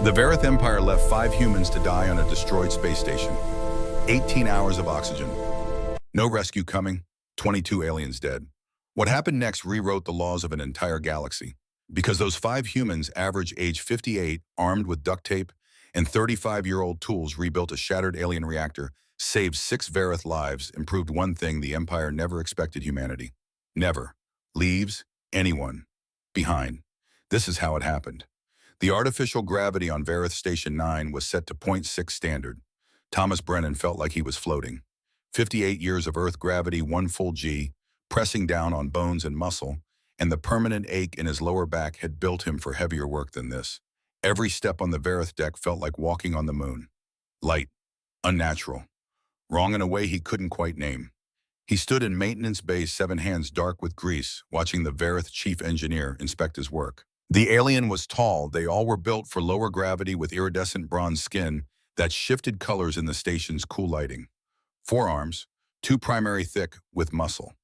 The Verith Empire left 5 humans to die on a destroyed space station. 18 hours of oxygen. No rescue coming. 22 aliens dead. What happened next rewrote the laws of an entire galaxy. Because those 5 humans, average age 58, armed with duct tape and 35-year-old tools, rebuilt a shattered alien reactor, saved 6 Verith lives, improved one thing the Empire never expected humanity. Never leaves anyone behind. This is how it happened. The artificial gravity on Verith Station 9 was set to zero point 0.6 standard. Thomas Brennan felt like he was floating. 58 years of Earth gravity, 1 full G, pressing down on bones and muscle, and the permanent ache in his lower back had built him for heavier work than this. Every step on the Verith deck felt like walking on the moon. Light, unnatural, wrong in a way he couldn't quite name. He stood in maintenance bay, 7 hands dark with grease, watching the Verith chief engineer inspect his work. The alien was tall. They all were built for lower gravity with iridescent bronze skin that shifted colors in the station's cool lighting. 4 arms, 2 primary thick with muscle,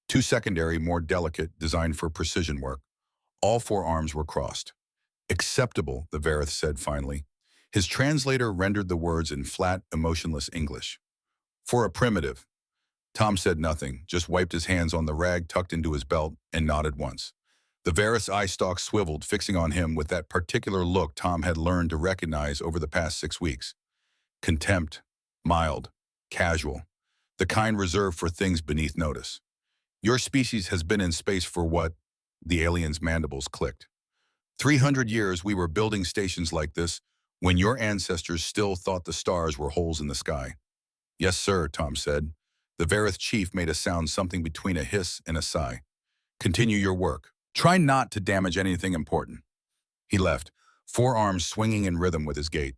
2 secondary more delicate, designed for precision work. All 4 arms were crossed. Acceptable, the Verith said finally. His translator rendered the words in flat, emotionless English. For a primitive. Tom said nothing, just wiped his hands on the rag tucked into his belt and nodded once. The Verith's eye stalk swiveled, fixing on him with that particular look Tom had learned to recognize over the past 6 weeks. Contempt, mild, casual, the kind reserved for things beneath notice. Your species has been in space for what? The alien's mandibles clicked. 300 years we were building stations like this when your ancestors still thought the stars were holes in the sky. Yes, sir, Tom said. The Verith chief made a sound something between a hiss and a sigh. Continue your work. Try not to damage anything important. He left, 4 arms swinging in rhythm with his gait.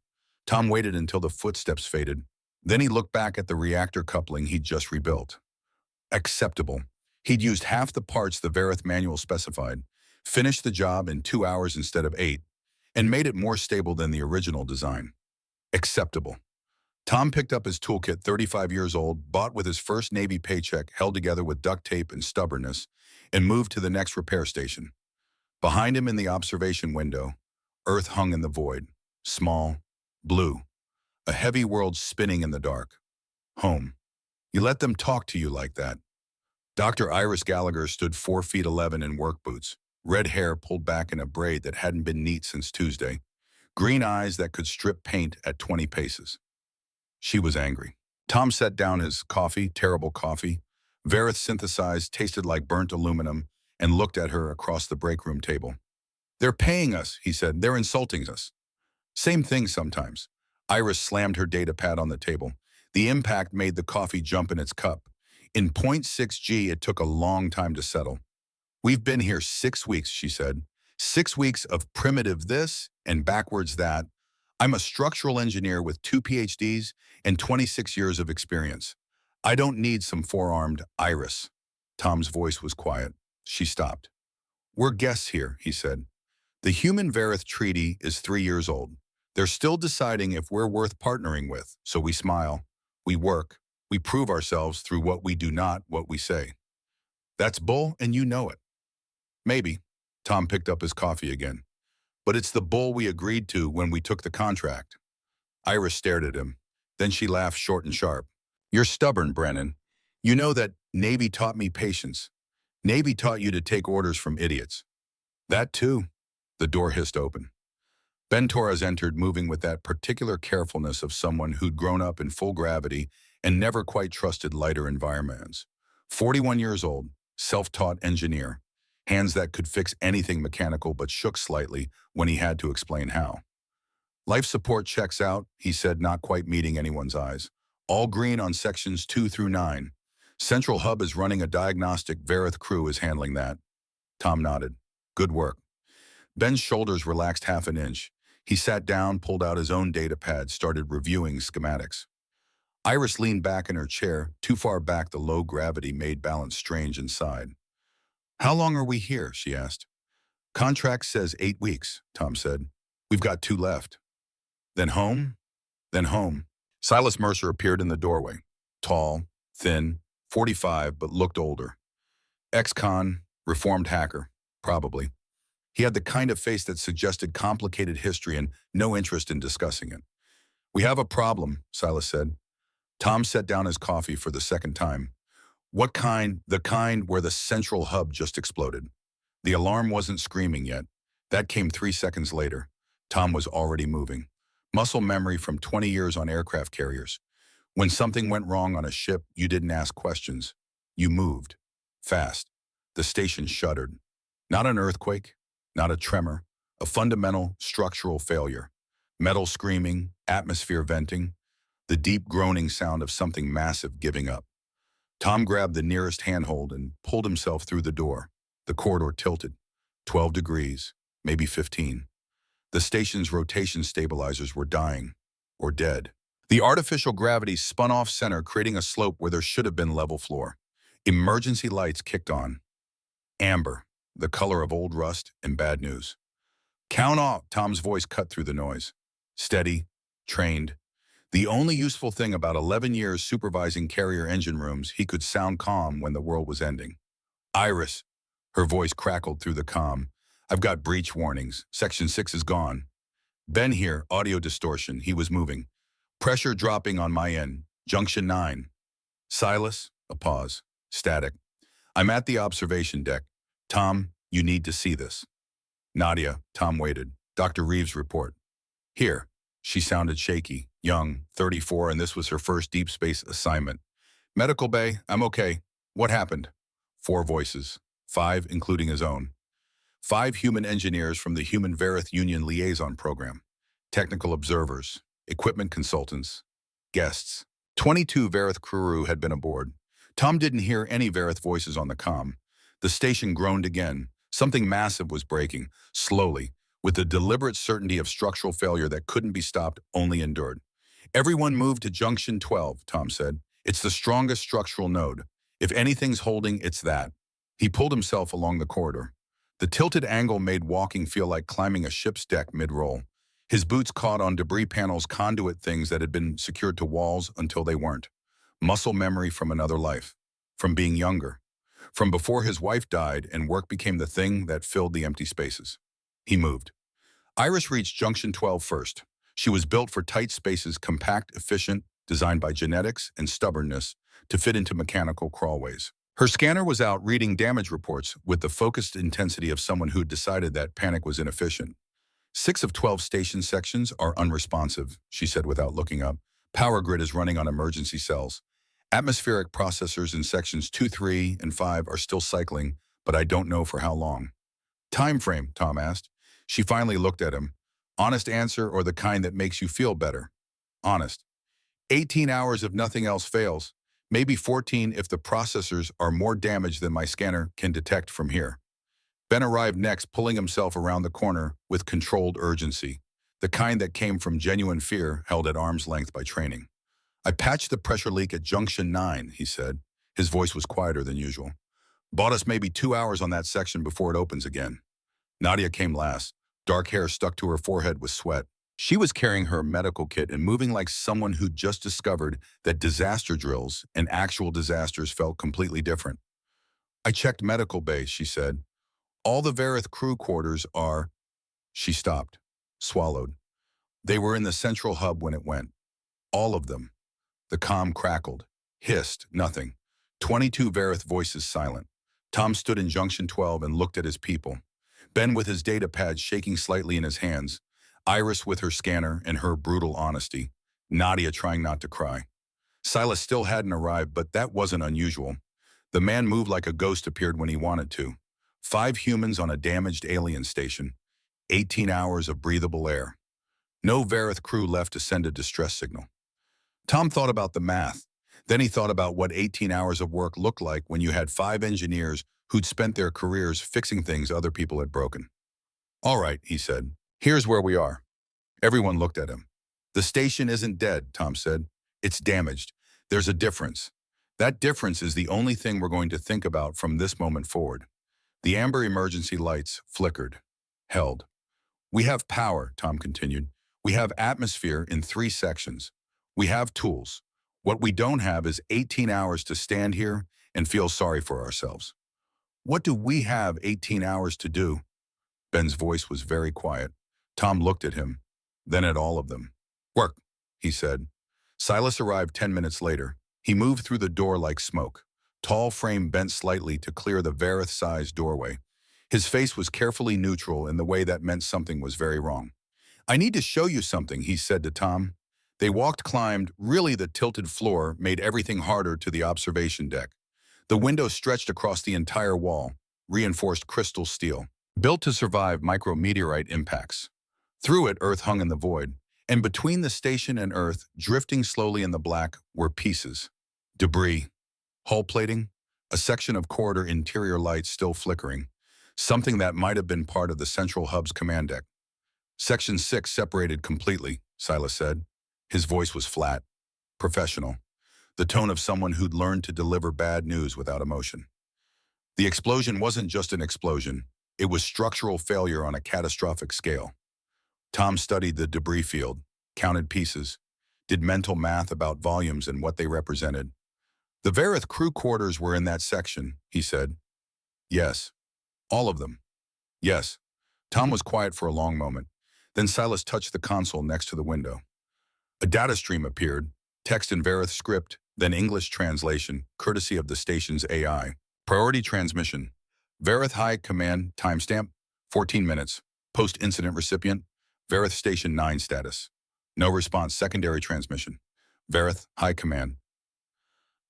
Tom waited until the footsteps faded. Then he looked back at the reactor coupling he'd just rebuilt. Acceptable. He'd used half the parts the Verith manual specified, finished the job in 2 hours instead of 8, and made it more stable than the original design. Acceptable. Tom picked up his toolkit, 35 years old, bought with his first Navy paycheck, held together with duct tape and stubbornness, and moved to the next repair station. Behind him in the observation window, Earth hung in the void, small, blue, a heavy world spinning in the dark. Home. You let them talk to you like that. Dr. Iris Gallagher stood 4 feet 11 in work boots, red hair pulled back in a braid that hadn't been neat since Tuesday, green eyes that could strip paint at 20 paces. She was angry. Tom set down his coffee, terrible coffee. Verith synthesized, tasted like burnt aluminum, and looked at her across the break room table. They're paying us, he said. They're insulting us. Same thing sometimes. Iris slammed her data pad on the table. The impact made the coffee jump in its cup. In 0.6 G, it took a long time to settle. We've been here 6 weeks, she said. 6 weeks of primitive this and backwards that. I'm a structural engineer with 2 PhDs and 26 years of experience. I don't need some 4-armed Iris. Tom's voice was quiet. She stopped. We're guests here, he said. The Human Verith Treaty is 3 years old. They're still deciding if we're worth partnering with, so we smile, we work, we prove ourselves through what we do, not what we say. That's bull, and you know it. Maybe. Tom picked up his coffee again. But it's the bull we agreed to when we took the contract. Iris stared at him. Then she laughed short and sharp. You're stubborn, Brennan. You know that Navy taught me patience. Navy taught you to take orders from idiots. That too. The door hissed open. Ben Torres entered, moving with that particular carefulness of someone who'd grown up in full gravity and never quite trusted lighter environments. 41 years old, self-taught engineer, hands that could fix anything mechanical but shook slightly when he had to explain how. Life support checks out, he said, not quite meeting anyone's eyes. All green on sections 2 through 9. Central Hub is running a diagnostic. Verith crew is handling that. Tom nodded. Good work. Ben's shoulders relaxed half an inch. He sat down, pulled out his own data pad, started reviewing schematics. Iris leaned back in her chair, too far back the low gravity made balance strange inside. How long are we here? She asked. Contract says 8 weeks, Tom said. We've got 2 left. Then home? Then home. Silas Mercer appeared in the doorway. Tall, thin, 45, but looked older. Ex-con, reformed hacker, probably. He had the kind of face that suggested complicated history and no interest in discussing it. "We have a problem," Silas said. Tom set down his coffee for the second time. "What kind?" "The kind where the central hub just exploded." The alarm wasn't screaming yet. That came 3 seconds later. Tom was already moving. Muscle memory from 20 years on aircraft carriers. When something went wrong on a ship, you didn't ask questions. You moved. Fast. The station shuddered. Not an earthquake, not a tremor, a fundamental structural failure. Metal screaming, atmosphere venting, the deep groaning sound of something massive giving up. Tom grabbed the nearest handhold and pulled himself through the door. The corridor tilted. 12 degrees, maybe 15. The station's rotation stabilizers were dying, or dead. The artificial gravity spun off center, creating a slope where there should have been level floor. Emergency lights kicked on. Amber, the color of old rust and bad news. "Count off," Tom's voice cut through the noise. Steady, trained. The only useful thing about 11 years supervising carrier engine rooms, he could sound calm when the world was ending. "Iris," her voice crackled through the comm. "I've got breach warnings. Section 6 is gone." "Ben here," audio distortion. He was moving. "Pressure dropping on my end. Junction 9. "Silas," a pause. Static. "I'm at the observation deck. Tom, you need to see this." "Nadia," Tom waited. "Dr. Reeves' report." "Here." She sounded shaky, young, 34, and this was her first deep space assignment. "Medical bay, I'm okay. What happened?" 4 voices, 5 including his own. 5 human engineers from the Human Verith Union Liaison Program. Technical observers, equipment consultants, guests. 22 Verith crew had been aboard. Tom didn't hear any Verith voices on the comm. The station groaned again. Something massive was breaking, slowly, with the deliberate certainty of structural failure that couldn't be stopped, only endured. "Everyone moved to Junction 12, Tom said. "It's the strongest structural node. If anything's holding, it's that." He pulled himself along the corridor. The tilted angle made walking feel like climbing a ship's deck mid-roll. His boots caught on debris panels, conduit things that had been secured to walls until they weren't. Muscle memory from another life. From being younger. From before his wife died and work became the thing that filled the empty spaces. He moved. Iris reached Junction 12 first. She was built for tight spaces, compact, efficient, designed by genetics and stubbornness to fit into mechanical crawlways. Her scanner was out reading damage reports with the focused intensity of someone who'd decided that panic was inefficient. 6 of 12 station sections are unresponsive, she said without looking up. Power grid is running on emergency cells. Atmospheric processors in sections 2, 3, and 5 are still cycling, but I don't know for how long. "Time frame?" Tom asked. She finally looked at him. "Honest answer or the kind that makes you feel better?" "Honest." 18 hours if nothing else fails. Maybe 14 if the processors are more damaged than my scanner can detect from here. Ben arrived next, pulling himself around the corner with controlled urgency, the kind that came from genuine fear held at arm's length by training. "I patched the pressure leak at Junction 9, he said. His voice was quieter than usual. "Bought us maybe 2 hours on that section before it opens again." Nadia came last. Dark hair stuck to her forehead with sweat. She was carrying her medical kit and moving like someone who'd just discovered that disaster drills and actual disasters felt completely different. "I checked medical bay," she said. "All the Verith crew quarters are—" She stopped, swallowed. They were in the central hub when it went. All of them. The comm crackled, hissed, nothing. 22 Verith voices silent. Tom stood in Junction 12 and looked at his people. Ben with his data pad shaking slightly in his hands. Iris with her scanner and her brutal honesty. Nadia trying not to cry. Silas still hadn't arrived, but that wasn't unusual. The man moved like a ghost appeared when he wanted to. 5 humans on a damaged alien station. 18 hours of breathable air. No Verith crew left to send a distress signal. Tom thought about the math. Then he thought about what 18 hours of work looked like when you had 5 engineers who'd spent their careers fixing things other people had broken. "All right," he said. "Here's where we are." Everyone looked at him. "The station isn't dead," Tom said. "It's damaged. There's a difference. That difference is the only thing we're going to think about from this moment forward." The amber emergency lights flickered, held. "We have power," Tom continued. "We have atmosphere in 3 sections. We have tools. What we don't have is 18 hours to stand here and feel sorry for ourselves." "What do we have 18 hours to do?" Ben's voice was very quiet. Tom looked at him, then at all of them. Work, he said. Silas arrived 10 minutes later. He moved through the door like smoke. Tall frame bent slightly to clear the Varith-sized doorway. His face was carefully neutral in the way that meant something was very wrong. I need to show you something, he said to Tom. They climbed. Really, the tilted floor made everything harder to the observation deck. The window stretched across the entire wall, reinforced crystal steel, built to survive micrometeorite impacts. Through it, Earth hung in the void, and between the station and Earth, drifting slowly in the black, were pieces. Debris. Hull plating, a section of corridor interior lights still flickering, something that might have been part of the central hub's command deck. Section 6 separated completely, Silas said. His voice was flat, professional, the tone of someone who'd learned to deliver bad news without emotion. The explosion wasn't just an explosion, it was structural failure on a catastrophic scale. Tom studied the debris field, counted pieces, did mental math about volumes and what they represented. The Varith crew quarters were in that section, he said. Yes. All of them. Yes. Tom was quiet for a long moment. Then Silas touched the console next to the window. A data stream appeared, text in Varith script, then English translation, courtesy of the station's AI. Priority transmission. Varith High Command timestamp, 14 minutes. Post-incident recipient, Varith Station 9 status. No response, secondary transmission. Varith High Command.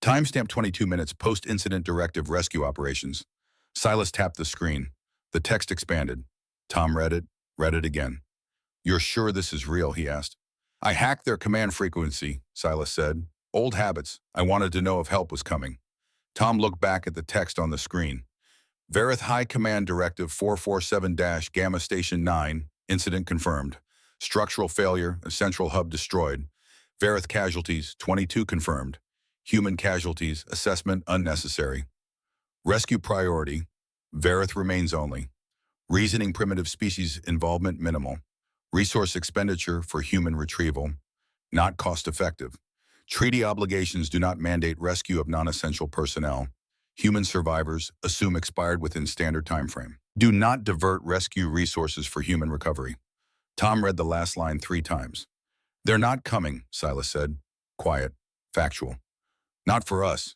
Timestamp 22 minutes post-incident directive rescue operations. Silas tapped the screen. The text expanded. Tom read it again. You're sure this is real, he asked. I hacked their command frequency, Silas said. Old habits. I wanted to know if help was coming. Tom looked back at the text on the screen. Varith High Command Directive 447-Gamma Station 9, incident confirmed. Structural failure, a central hub destroyed. Varith casualties, 22 confirmed. Human casualties, assessment unnecessary. Rescue priority, Varith remains only. Reasoning primitive species involvement minimal. Resource expenditure for human retrieval, not cost-effective. Treaty obligations do not mandate rescue of non-essential personnel. Human survivors assume expired within standard timeframe. Do not divert rescue resources for human recovery. Tom read the last line 3 times. They're not coming, Silas said. Quiet, factual. Not for us.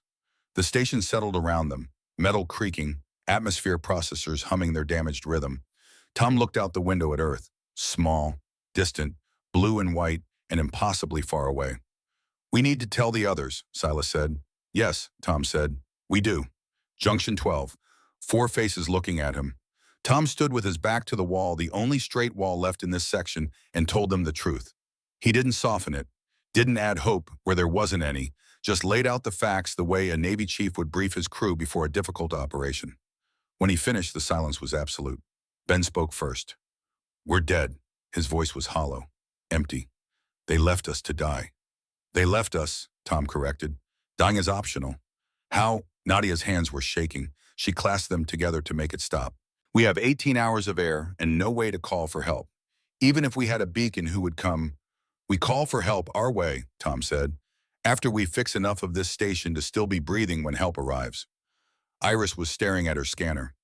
The station settled around them, metal creaking, atmosphere processors humming their damaged rhythm. Tom looked out the window at Earth, small, distant, blue and white, and impossibly far away. We need to tell the others, Silas said. Yes, Tom said. We do. Junction 12. 4 faces looking at him. Tom stood with his back to the wall, the only straight wall left in this section, and told them the truth. He didn't soften it, didn't add hope where there wasn't any, just laid out the facts the way a Navy chief would brief his crew before a difficult operation. When he finished, the silence was absolute. Ben spoke first. We're dead. His voice was hollow, empty. They left us to die. They left us, Tom corrected. Dying is optional. How? Nadia's hands were shaking. She clasped them together to make it stop. We have 18 hours of air and no way to call for help. Even if we had a beacon who would come, we call for help our way, Tom said, after we fix enough of this station to still be breathing when help arrives. Iris was staring at her scanner.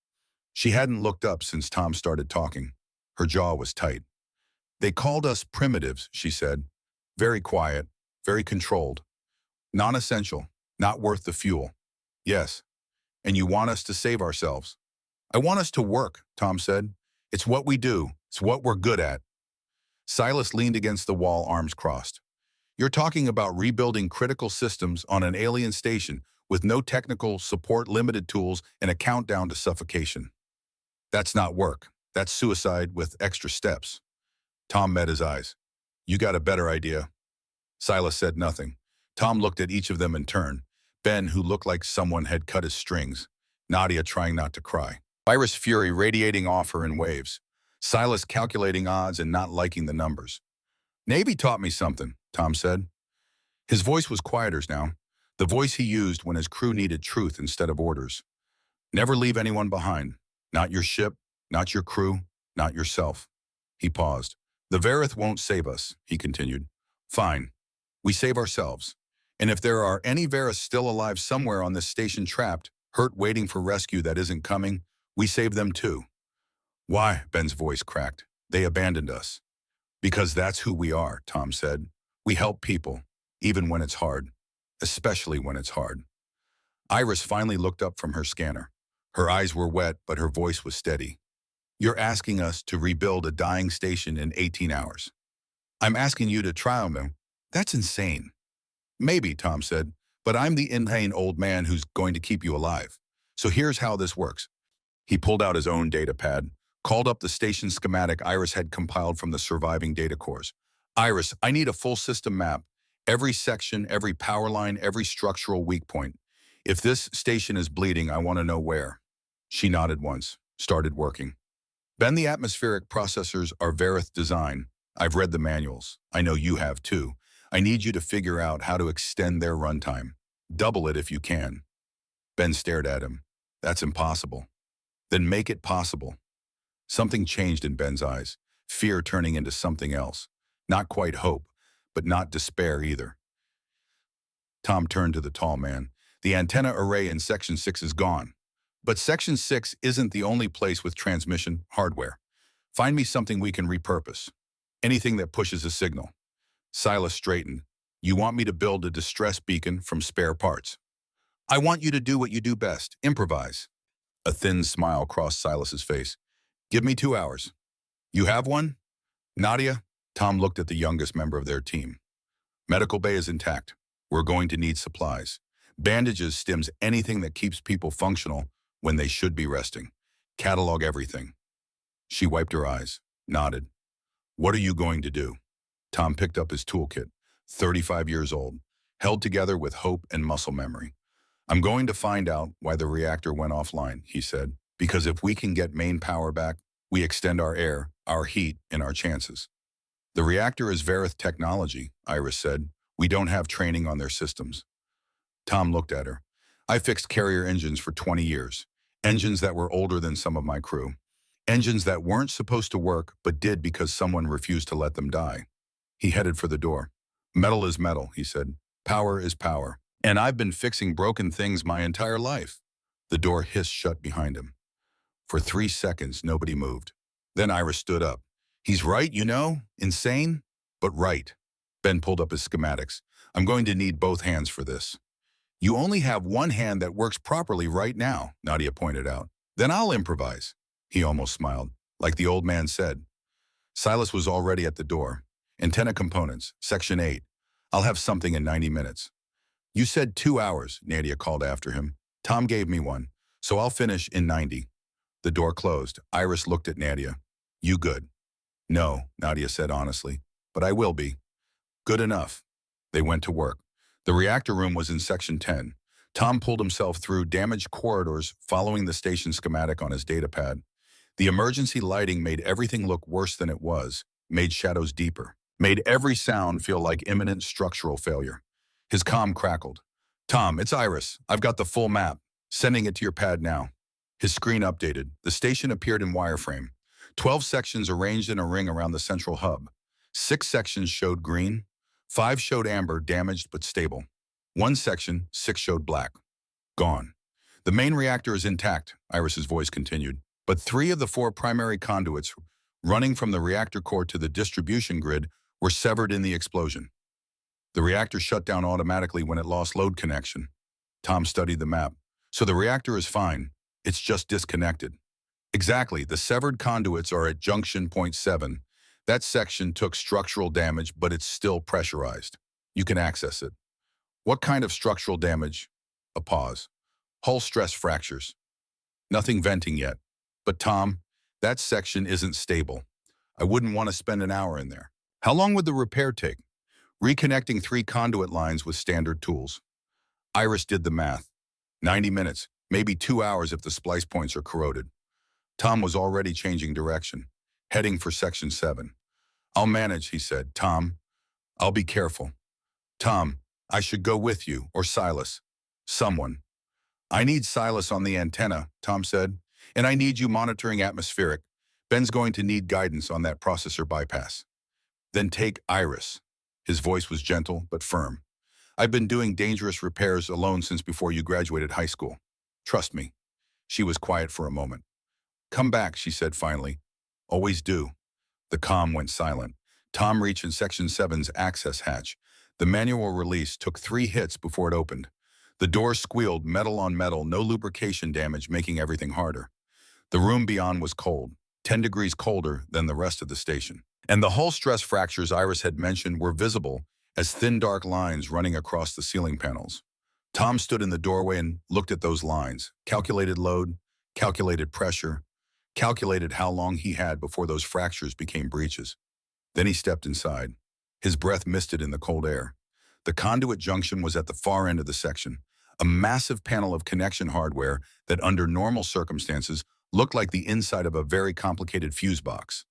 She hadn't looked up since Tom started talking. Her jaw was tight. They called us primitives, she said. Very quiet, very controlled. Non-essential, not worth the fuel. Yes. And you want us to save ourselves. I want us to work, Tom said. It's what we do. It's what we're good at. Silas leaned against the wall, arms crossed. You're talking about rebuilding critical systems on an alien station with no technical support, limited tools, and a countdown to suffocation. That's not work. That's suicide with extra steps. Tom met his eyes. You got a better idea? Silas said nothing. Tom looked at each of them in turn. Ben, who looked like someone had cut his strings. Nadia trying not to cry. Iris' fury radiating off her in waves. Silas calculating odds and not liking the numbers. Navy taught me something, Tom said. His voice was quieter now, the voice he used when his crew needed truth instead of orders. Never leave anyone behind. Not your ship, not your crew, not yourself. He paused. The Varith won't save us, he continued. Fine. We save ourselves. And if there are any Variths still alive somewhere on this station trapped, hurt waiting for rescue that isn't coming, we save them too. Why? Ben's voice cracked. They abandoned us. Because that's who we are, Tom said. We help people, even when it's hard. Especially when it's hard. Iris finally looked up from her scanner. Her eyes were wet, but her voice was steady. You're asking us to rebuild a dying station in 18 hours. I'm asking you to trial me. That's insane. Maybe, Tom said, but I'm the inane old man who's going to keep you alive. So here's how this works. He pulled out his own data pad, called up the station schematic Iris had compiled from the surviving data cores. Iris, I need a full system map. Every section, every power line, every structural weak point. If this station is bleeding, I want to know where. She nodded once, started working. Ben, the atmospheric processors are Verith design. I've read the manuals. I know you have too. I need you to figure out how to extend their runtime. Double it if you can. Ben stared at him. That's impossible. Then make it possible. Something changed in Ben's eyes, fear turning into something else. Not quite hope, but not despair either. Tom turned to the tall man. The antenna array in Section 6 is gone. But Section 6 isn't the only place with transmission hardware. Find me something we can repurpose. Anything that pushes a signal. Silas straightened. You want me to build a distress beacon from spare parts. I want you to do what you do best, improvise. A thin smile crossed Silas's face. Give me 2 hours. You have one? Nadia? Tom looked at the youngest member of their team. Medical bay is intact. We're going to need supplies. Bandages, stims, anything that keeps people functional when they should be resting. Catalog everything. She wiped her eyes, nodded. What are you going to do? Tom picked up his toolkit, 35 years old, held together with hope and muscle memory. I'm going to find out why the reactor went offline, he said, because if we can get main power back, we extend our air, our heat, and our chances. The reactor is Verith technology, Iris said. We don't have training on their systems. Tom looked at her. I fixed carrier engines for 20 years. Engines that were older than some of my crew. Engines that weren't supposed to work, but did because someone refused to let them die. He headed for the door. Metal is metal, he said. Power is power. And I've been fixing broken things my entire life. The door hissed shut behind him. For 3 seconds, nobody moved. Then Iris stood up. He's right, you know? Insane, but right. Ben pulled up his schematics. I'm going to need both hands for this. You only have one hand that works properly right now, Nadia pointed out. Then I'll improvise. He almost smiled, like the old man said. Silas was already at the door. Antenna components, Section 8. I'll have something in 90 minutes. You said 2 hours, Nadia called after him. Tom gave me one, so I'll finish in 90. The door closed. Iris looked at Nadia. You good? No, Nadia said honestly, but I will be. Good enough. They went to work. The reactor room was in Section 10. Tom pulled himself through damaged corridors following the station schematic on his datapad. The emergency lighting made everything look worse than it was, made shadows deeper, made every sound feel like imminent structural failure. His comm crackled. Tom, it's Iris. I've got the full map. Sending it to your pad now. His screen updated. The station appeared in wireframe. 12 sections arranged in a ring around the central hub. 6 sections showed green. 5 showed amber, damaged but stable. 1 section, 6 showed black. Gone. The main reactor is intact, Iris's voice continued, but 3 of the 4 primary conduits running from the reactor core to the distribution grid were severed in the explosion. The reactor shut down automatically when it lost load connection. Tom studied the map. So the reactor is fine. It's just disconnected. Exactly. The severed conduits are at junction point 7. That section took structural damage, but it's still pressurized. You can access it. What kind of structural damage? A pause. Hull stress fractures. Nothing venting yet. But Tom, that section isn't stable. I wouldn't want to spend an hour in there. How long would the repair take? Reconnecting 3 conduit lines with standard tools. Iris did the math. 90 minutes, maybe 2 hours if the splice points are corroded. Tom was already changing direction, heading for Section 7. I'll manage, he said. Tom, I'll be careful. Tom, I should go with you, or Silas. Someone. I need Silas on the antenna, Tom said, and I need you monitoring atmospheric. Ben's going to need guidance on that processor bypass. Then take Iris. His voice was gentle but firm. I've been doing dangerous repairs alone since before you graduated high school. Trust me. She was quiet for a moment. Come back, she said finally. Always do. The comm went silent. Tom reached in Section 7's access hatch. The manual release took 3 hits before it opened. The door squealed, metal on metal, no lubrication damage, making everything harder. The room beyond was cold, 10 degrees colder than the rest of the station. And the hull stress fractures Iris had mentioned were visible as thin dark lines running across the ceiling panels. Tom stood in the doorway and looked at those lines, calculated load, calculated pressure, calculated how long he had before those fractures became breaches. Then he stepped inside. His breath misted in the cold air. The conduit junction was at the far end of the section, a massive panel of connection hardware that under normal circumstances looked like the inside of a very complicated fuse box.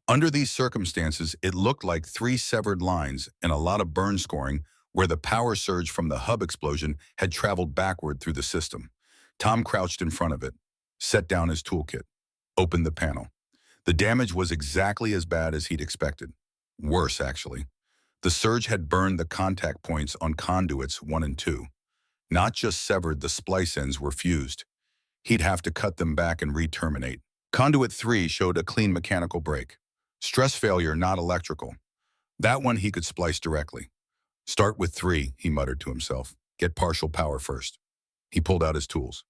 Under these circumstances, it looked like 3 severed lines and a lot of burn scoring where the power surge from the hub explosion had traveled backward through the system. Tom crouched in front of it, set down his toolkit, opened the panel. The damage was exactly as bad as he'd expected. Worse, actually. The surge had burned the contact points on conduits 1 and 2. Not just severed, the splice ends were fused. He'd have to cut them back and re-terminate. Conduit 3 showed a clean mechanical break. Stress failure, not electrical. That one he could splice directly. Start with 3, he muttered to himself. Get partial power first. He pulled out his tools.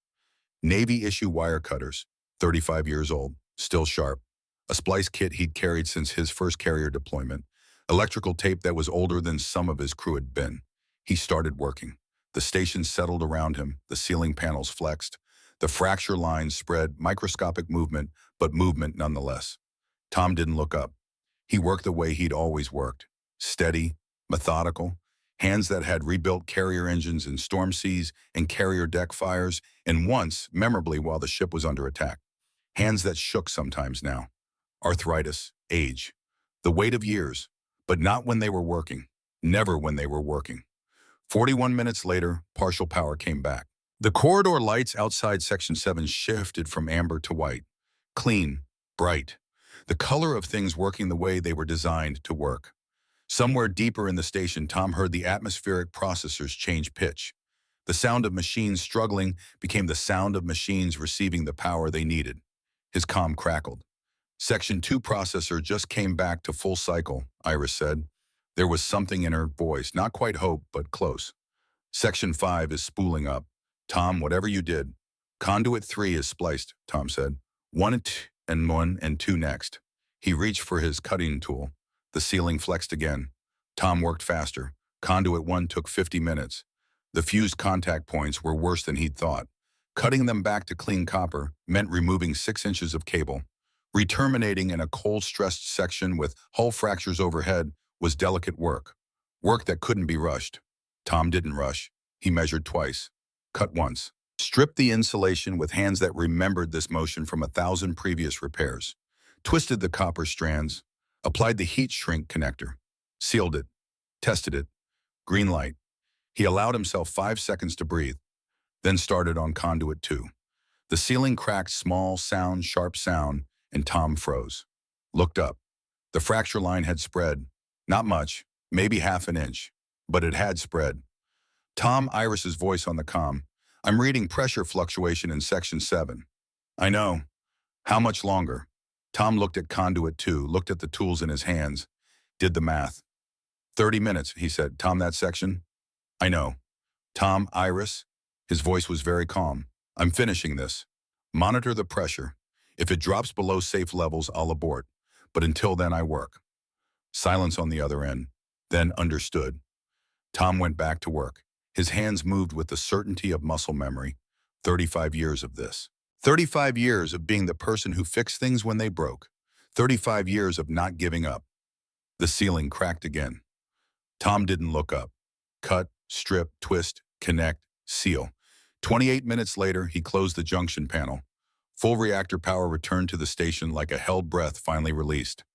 Navy-issue wire cutters, 35 years old, still sharp. A splice kit he'd carried since his first carrier deployment. Electrical tape that was older than some of his crew had been. He started working. The station settled around him, the ceiling panels flexed. The fracture lines spread, microscopic movement, but movement nonetheless. Tom didn't look up. He worked the way he'd always worked. Steady, methodical, hands that had rebuilt carrier engines in storm seas and carrier deck fires, and once, memorably while the ship was under attack. Hands that shook sometimes now. Arthritis, age, the weight of years, but not when they were working. Never when they were working. 41 minutes later, partial power came back. The corridor lights outside Section 7 shifted from amber to white. Clean, bright. The color of things working the way they were designed to work. Somewhere deeper in the station, Tom heard the atmospheric processors change pitch. The sound of machines struggling became the sound of machines receiving the power they needed. His comm crackled. Section 2 processor just came back to full cycle, Iris said. There was something in her voice, not quite hope, but close. Section 5 is spooling up. Tom, whatever you did. Conduit 3 is spliced, Tom said. 1 and 2 next. He reached for his cutting tool. The ceiling flexed again. Tom worked faster. Conduit 1 took 50 minutes. The fused contact points were worse than he'd thought. Cutting them back to clean copper meant removing 6 inches of cable. Re-terminating in a cold-stressed section with hull fractures overhead was delicate work. Work that couldn't be rushed. Tom didn't rush. He measured twice. Cut once. Stripped the insulation with hands that remembered this motion from 1,000 previous repairs. Twisted the copper strands. Applied the heat shrink connector. Sealed it. Tested it. Green light. He allowed himself 5 seconds to breathe. Then started on conduit 2. The ceiling cracked, small sound, sharp sound, and Tom froze. Looked up. The fracture line had spread. Not much, maybe half an inch, but it had spread. Tom, Iris's voice on the comm. I'm reading pressure fluctuation in Section 7. I know. How much longer? Tom looked at conduit 2, looked at the tools in his hands, did the math. 30 minutes, he said. Tom, that section? I know. Tom, Iris? His voice was very calm. I'm finishing this. Monitor the pressure. If it drops below safe levels, I'll abort. But until then, I work. Silence on the other end. Then understood. Tom went back to work. His hands moved with the certainty of muscle memory. 35 years of this. 35 years of being the person who fixed things when they broke. 35 years of not giving up. The ceiling cracked again. Tom didn't look up. Cut, strip, twist, connect, seal. 28 minutes later, he closed the junction panel. Full reactor power returned to the station like a held breath finally released.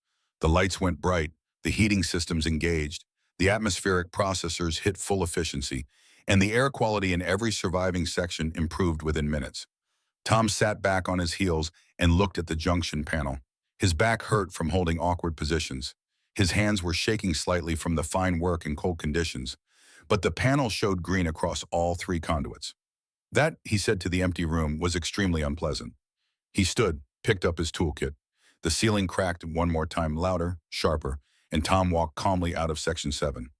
The lights went bright, the heating systems engaged, the atmospheric processors hit full efficiency, and the air quality in every surviving section improved within minutes. Tom sat back on his heels and looked at the junction panel. His back hurt from holding awkward positions. His hands were shaking slightly from the fine work in cold conditions, but the panel showed green across all 3 conduits. That, he said to the empty room, was extremely unpleasant. He stood, picked up his toolkit. The ceiling cracked one more time, louder, sharper, and Tom walked calmly out of Section 7.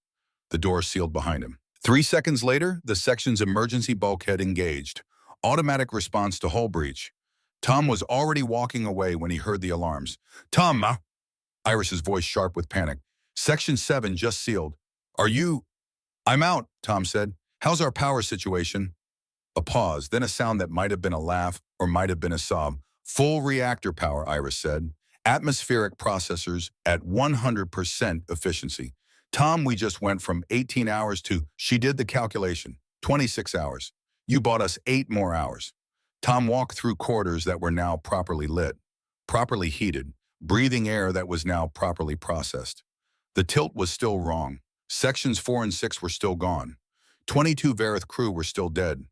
The door sealed behind him. 3 seconds later, the section's emergency bulkhead engaged. Automatic response to hull breach. Tom was already walking away when he heard the alarms. Tom! Iris's voice sharp with panic. Section 7 just sealed. Are you... I'm out, Tom said. How's our power situation? A pause, then a sound that might have been a laugh or might have been a sob. Full reactor power, Iris said. Atmospheric processors at 100% efficiency. Tom, we just went from 18 hours to, she did the calculation, 26 hours. You bought us 8 more hours. Tom walked through corridors that were now properly lit, properly heated, breathing air that was now properly processed. The tilt was still wrong. Sections 4 and 6 were still gone. 22 Verith crew were still dead.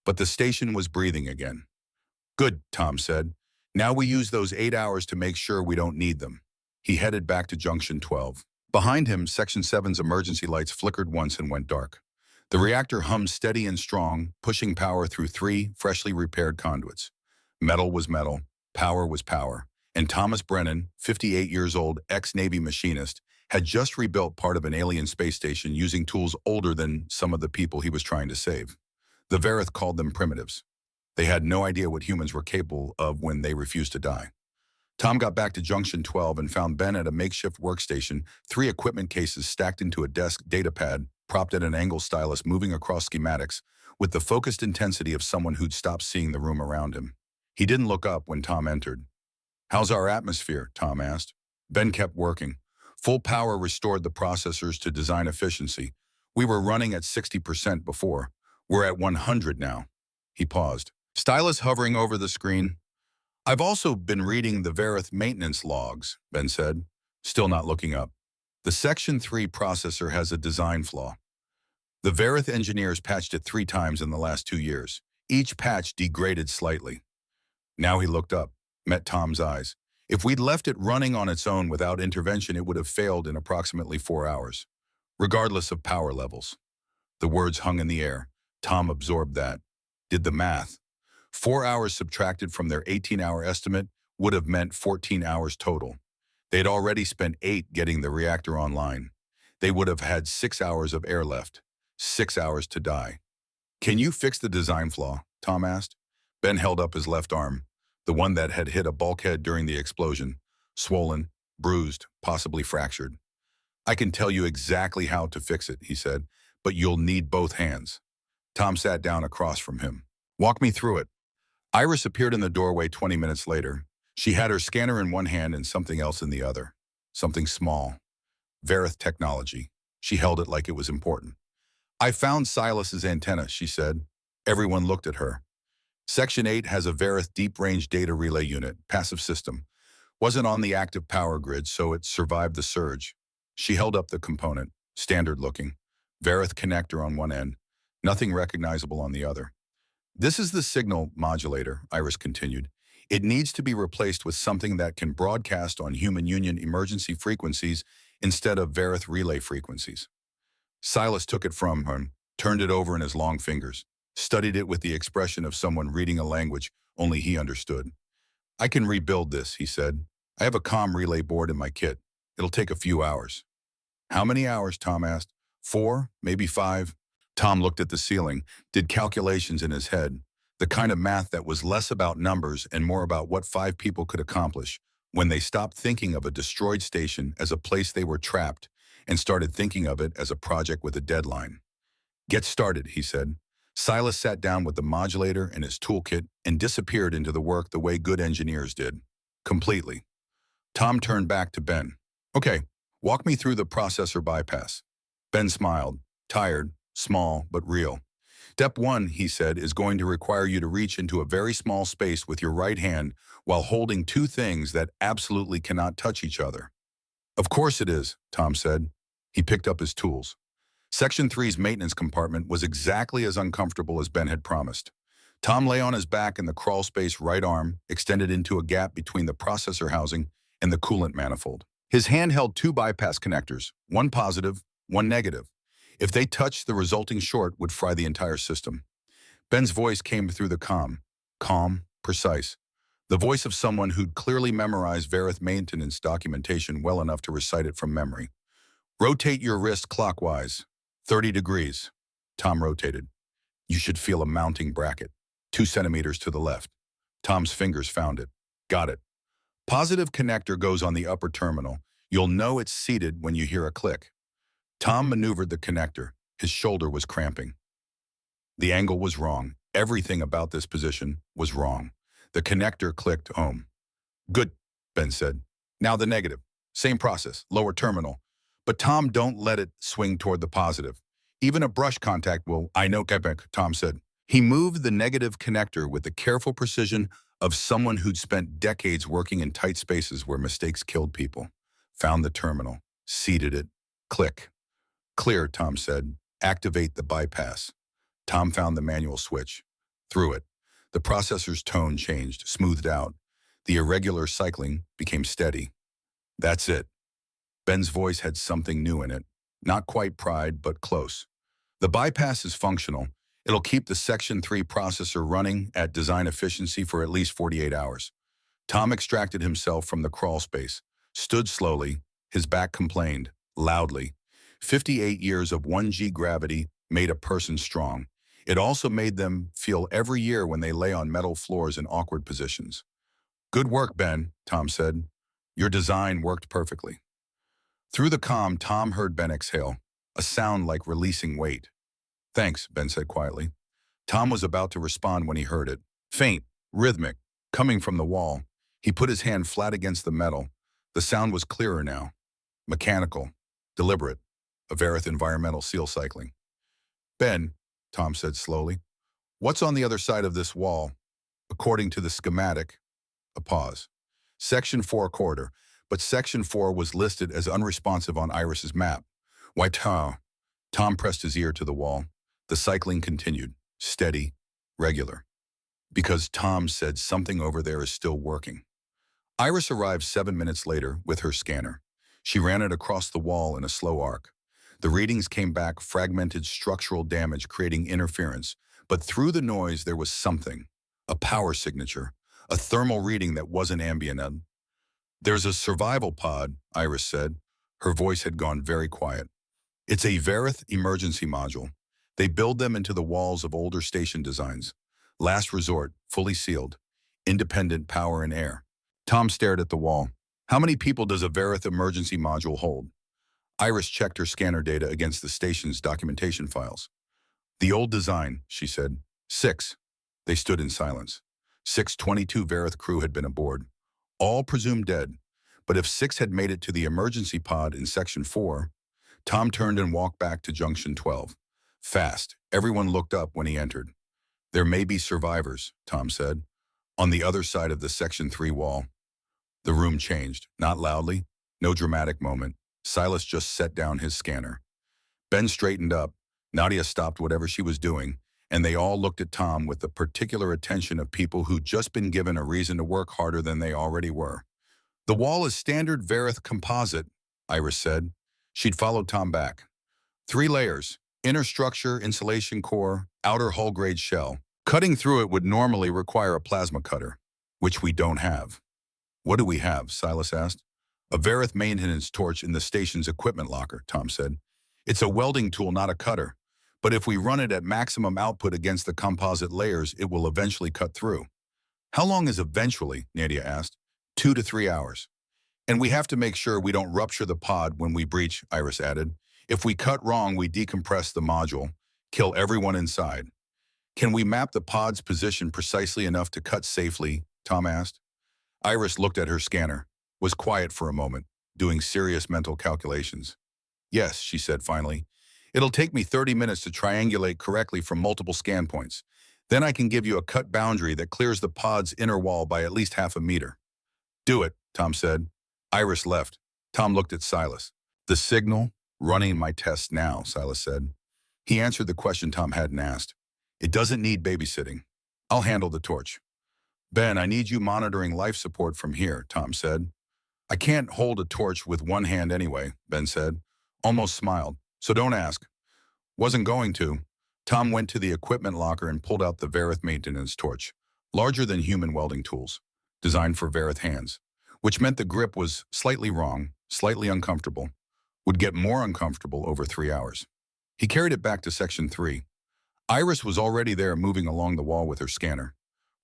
But the station was breathing again. Good, Tom said. Now we use those 8 hours to make sure we don't need them. He headed back to Junction 12. Behind him, Section 7's emergency lights flickered once and went dark. The reactor hummed steady and strong, pushing power through 3 freshly repaired conduits. Metal was metal, power was power, and Thomas Brennan, 58 years old, ex-Navy machinist, had just rebuilt part of an alien space station using tools older than some of the people he was trying to save. The Verith called them primitives. They had no idea what humans were capable of when they refused to die. Tom got back to Junction 12 and found Ben at a makeshift workstation, 3 equipment cases stacked into a desk data pad, propped at an angle stylus moving across schematics, with the focused intensity of someone who'd stopped seeing the room around him. He didn't look up when Tom entered. How's our atmosphere? Tom asked. Ben kept working. Full power restored the processors to design efficiency. We were running at 60% before. We're at 100 now. He paused. Stylus hovering over the screen. I've also been reading the Verith maintenance logs, Ben said, still not looking up. The Section 3 processor has a design flaw. The Verith engineers patched it 3 times in the last 2 years. Each patch degraded slightly. Now he looked up, met Tom's eyes. If we'd left it running on its own without intervention, it would have failed in approximately 4 hours, regardless of power levels. The words hung in the air. Tom absorbed that. Did the math. 4 hours subtracted from their 18-hour estimate would have meant 14 hours total. They'd already spent 8 getting the reactor online. They would have had 6 hours of air left, 6 hours to die. Can you fix the design flaw? Tom asked. Ben held up his left arm, the one that had hit a bulkhead during the explosion, swollen, bruised, possibly fractured. I can tell you exactly how to fix it, he said, but you'll need both hands. Tom sat down across from him. Walk me through it. Iris appeared in the doorway 20 minutes later. She had her scanner in one hand and something else in the other. Something small. Verith technology. She held it like it was important. I found Silas's antenna, she said. Everyone looked at her. Section 8 has a Verith deep-range data relay unit, passive system. Wasn't on the active power grid, so it survived the surge. She held up the component, standard-looking. Verith connector on one end, nothing recognizable on the other. This is the signal modulator, Iris continued. It needs to be replaced with something that can broadcast on human union emergency frequencies instead of Verith relay frequencies. Silas took it from him, turned it over in his long fingers, studied it with the expression of someone reading a language only he understood. I can rebuild this, he said. I have a comm relay board in my kit. It'll take a few hours. How many hours? Tom asked. 4, maybe 5. Tom looked at the ceiling, did calculations in his head, the kind of math that was less about numbers and more about what 5 people could accomplish when they stopped thinking of a destroyed station as a place they were trapped and started thinking of it as a project with a deadline. Get started, he said. Silas sat down with the modulator and his toolkit and disappeared into the work the way good engineers did. Completely. Tom turned back to Ben. Okay, walk me through the processor bypass. Ben smiled, tired, small, but real. Step 1, he said, is going to require you to reach into a very small space with your right hand while holding 2 things that absolutely cannot touch each other. Of course it is, Tom said. He picked up his tools. Section 3's maintenance compartment was exactly as uncomfortable as Ben had promised. Tom lay on his back in the crawl space, right arm extended into a gap between the processor housing and the coolant manifold. His hand held 2 bypass connectors, one positive, one negative. If they touched, the resulting short would fry the entire system. Ben's voice came through the comm, calm, precise. The voice of someone who'd clearly memorized Verith maintenance documentation well enough to recite it from memory. Rotate your wrist clockwise, 30 degrees. Tom rotated. You should feel a mounting bracket, 2 centimeters to the left. Tom's fingers found it. Got it. Positive connector goes on the upper terminal. You'll know it's seated when you hear a click. Tom maneuvered the connector. His shoulder was cramping. The angle was wrong. Everything about this position was wrong. The connector clicked home. Good, Ben said. Now the negative. Same process, lower terminal. But Tom, don't let it swing toward the positive. Even a brush contact will, I know, Quebec, Tom said. He moved the negative connector with the careful precision of someone who'd spent decades working in tight spaces where mistakes killed people. Found the terminal, seated it, click. Clear, Tom said. Activate the bypass. Tom found the manual switch. Threw it. The processor's tone changed, smoothed out. The irregular cycling became steady. That's it. Ben's voice had something new in it. Not quite pride, but close. The bypass is functional. It'll keep the Section 3 processor running at design efficiency for at least 48 hours. Tom extracted himself from the crawl space, stood slowly, his back complained, loudly. 58 years of 1G gravity made a person strong. It also made them feel every year when they lay on metal floors in awkward positions. Good work, Ben, Tom said. Your design worked perfectly. Through the comm, Tom heard Ben exhale, a sound like releasing weight. Thanks, Ben said quietly. Tom was about to respond when he heard it. Faint, rhythmic, coming from the wall. He put his hand flat against the metal. The sound was clearer now. Mechanical, deliberate, a Verith environmental seal cycling. Ben, Tom said slowly, what's on the other side of this wall? According to the schematic, a pause. Section 4 corridor, but Section 4 was listed as unresponsive on Iris's map. Why, Tom pressed his ear to the wall. The cycling continued, steady, regular. Because Tom said something over there is still working. Iris arrived 7 minutes later with her scanner. She ran it across the wall in a slow arc. The readings came back fragmented structural damage creating interference, but through the noise there was something, a power signature, a thermal reading that wasn't ambient. There's a survival pod, Iris said. Her voice had gone very quiet. It's a Verith emergency module. They build them into the walls of older station designs. Last resort, fully sealed. Independent power and air. Tom stared at the wall. How many people does a Verith emergency module hold? Iris checked her scanner data against the station's documentation files. The old design, she said. 6. They stood in silence. 622 Verith crew had been aboard. All presumed dead. But if 6 had made it to the emergency pod in Section 4, Tom turned and walked back to Junction 12. Fast. Everyone looked up when he entered. There may be survivors, Tom said, on the other side of the Section 3 wall. The room changed, not loudly, no dramatic moment. Silas just set down his scanner. Ben straightened up. Nadia stopped whatever she was doing, and they all looked at Tom with the particular attention of people who'd just been given a reason to work harder than they already were. The wall is standard Verith composite, Iris said. She'd followed Tom back. 3 layers, inner structure, insulation core, outer hull-grade shell. Cutting through it would normally require a plasma cutter, which we don't have. What do we have? Silas asked. A Verith maintenance torch in the station's equipment locker, Tom said. It's a welding tool, not a cutter. But if we run it at maximum output against the composite layers, it will eventually cut through. How long is eventually? Nadia asked. 2 to 3 hours. And we have to make sure we don't rupture the pod when we breach, Iris added. If we cut wrong, we decompress the module, kill everyone inside. Can we map the pod's position precisely enough to cut safely? Tom asked. Iris looked at her scanner, was quiet for a moment, doing serious mental calculations. Yes, she said finally. It'll take me 30 minutes to triangulate correctly from multiple scan points. Then I can give you a cut boundary that clears the pod's inner wall by at least half a meter. Do it, Tom said. Iris left. Tom looked at Silas. The signal? Running my test now, Silas said. He answered the question Tom hadn't asked. It doesn't need babysitting. I'll handle the torch. Ben, I need you monitoring life support from here, Tom said. I can't hold a torch with one hand anyway, Ben said. Almost smiled. So don't ask. Wasn't going to. Tom went to the equipment locker and pulled out the Verith maintenance torch, larger than human welding tools. designed for Verith hands, which meant the grip was slightly wrong, slightly uncomfortable, would get more uncomfortable over 3 hours. He carried it back to Section 3. Iris was already there moving along the wall with her scanner,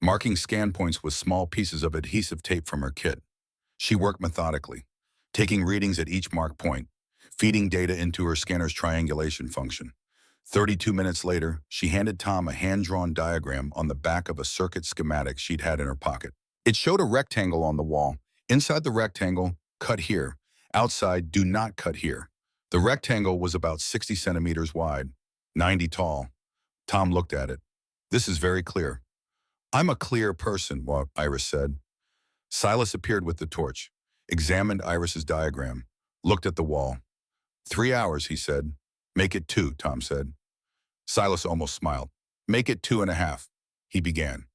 marking scan points with small pieces of adhesive tape from her kit. She worked methodically, taking readings at each mark point, feeding data into her scanner's triangulation function. 32 minutes later, she handed Tom a hand-drawn diagram on the back of a circuit schematic she'd had in her pocket. It showed a rectangle on the wall. Inside the rectangle, cut here. Outside, do not cut here. The rectangle was about 60 centimeters wide, 90 tall. Tom looked at it. This is very clear. I'm a clear person, Iris said. Silas appeared with the torch, examined Iris's diagram, looked at the wall. 3 hours, he said. Make it 2, Tom said. Silas almost smiled. Make it 2.5, he began.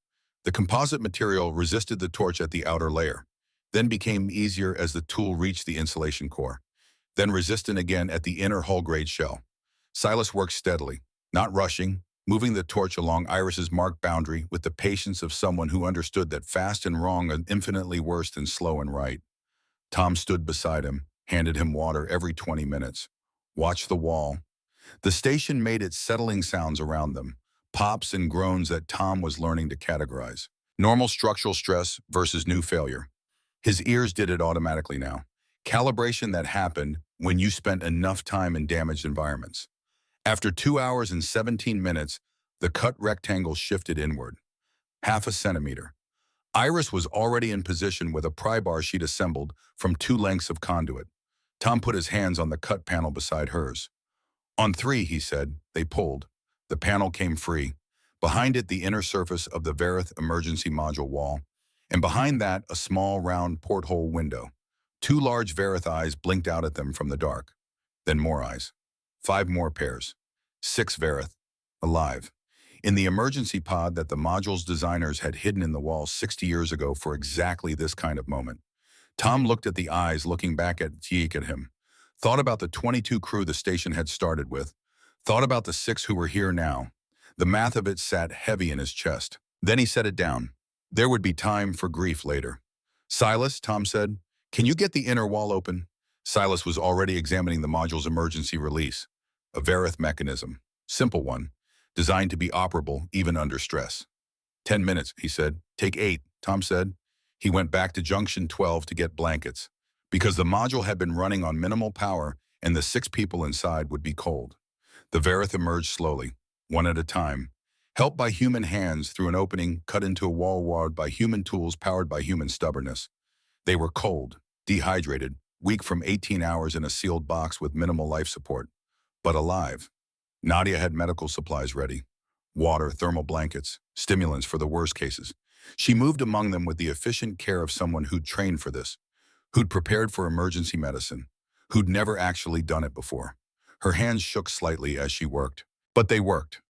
The composite material resisted the torch at the outer layer, then became easier as the tool reached the insulation core, then resistant again at the inner hull-grade shell. Silas worked steadily, not rushing, moving the torch along Iris's marked boundary with the patience of someone who understood that fast and wrong are infinitely worse than slow and right. Tom stood beside him, handed him water every 20 minutes. Watched the wall. The station made its settling sounds around them, pops and groans that Tom was learning to categorize. Normal structural stress versus new failure. His ears did it automatically now. Calibration that happened when you spent enough time in damaged environments. After 2 hours and 17 minutes, the cut rectangle shifted inward, half a centimeter. Iris was already in position with a pry bar she'd assembled from 2 lengths of conduit. Tom put his hands on the cut panel beside hers. On 3, he said. They pulled. The panel came free. Behind it, the inner surface of the Verith emergency module wall, and behind that, a small, round porthole window. 2 large Verith eyes blinked out at them from the dark. Then more eyes. 5 more pairs. 6 Verith, alive. In the emergency pod that the module's designers had hidden in the wall 60 years ago for exactly this kind of moment. Tom looked at the eyes looking back at him. Thought about the 22 crew the station had started with. Thought about the 6 who were here now. The math of it sat heavy in his chest. Then he set it down. There would be time for grief later. Silas, Tom said, can you get the inner wall open? Silas was already examining the module's emergency release. A Verith mechanism. Simple one. Designed to be operable even under stress. 10 minutes, he said. Take 8, Tom said. He went back to Junction 12 to get blankets, because the module had been running on minimal power and the 6 people inside would be cold. The Verith emerged slowly, one at a time, helped by human hands through an opening cut into a wall walled by human tools powered by human stubbornness. They were cold, dehydrated, weak from 18 hours in a sealed box with minimal life support, but alive. Nadia had medical supplies ready. Water, thermal blankets, stimulants for the worst cases. She moved among them with the efficient care of someone who'd trained for this, who'd prepared for emergency medicine, who'd never actually done it before. Her hands shook slightly as she worked, but they worked.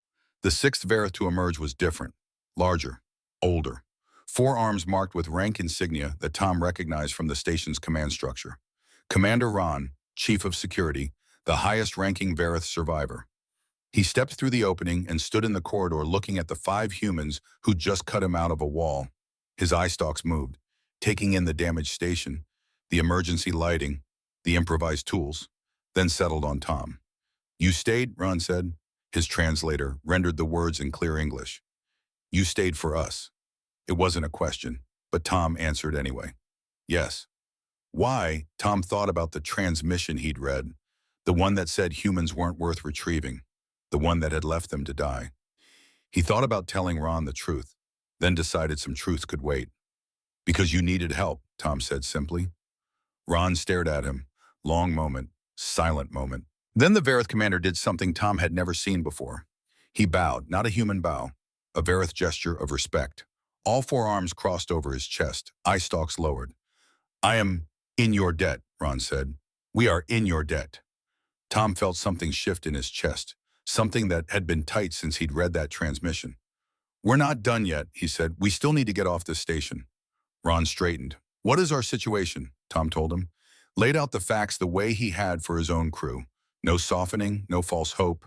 The 6th Verith to emerge was different, larger, older. 4 arms marked with rank insignia that Tom recognized from the station's command structure. Commander Ron, Chief of Security, the highest-ranking Verith survivor. He stepped through the opening and stood in the corridor looking at the 5 humans who'd just cut him out of a wall. His eye stalks moved, taking in the damaged station, the emergency lighting, the improvised tools, then settled on Tom. You stayed, Ron said. His translator rendered the words in clear English. You stayed for us. It wasn't a question, but Tom answered anyway. Yes. Why? Tom thought about the transmission he'd read, the one that said humans weren't worth retrieving, the one that had left them to die. He thought about telling Ron the truth, then decided some truth could wait. Because you needed help, Tom said simply. Ron stared at him. Long moment, silent moment. Then the Verith commander did something Tom had never seen before. He bowed, not a human bow, a Verith gesture of respect. All 4 arms crossed over his chest, eye stalks lowered. I am in your debt, Ron said. We are in your debt. Tom felt something shift in his chest, something that had been tight since he'd read that transmission. We're not done yet, he said. We still need to get off this station. Ron straightened. What is our situation? Tom told him. Laid out the facts the way he had for his own crew. No softening, no false hope.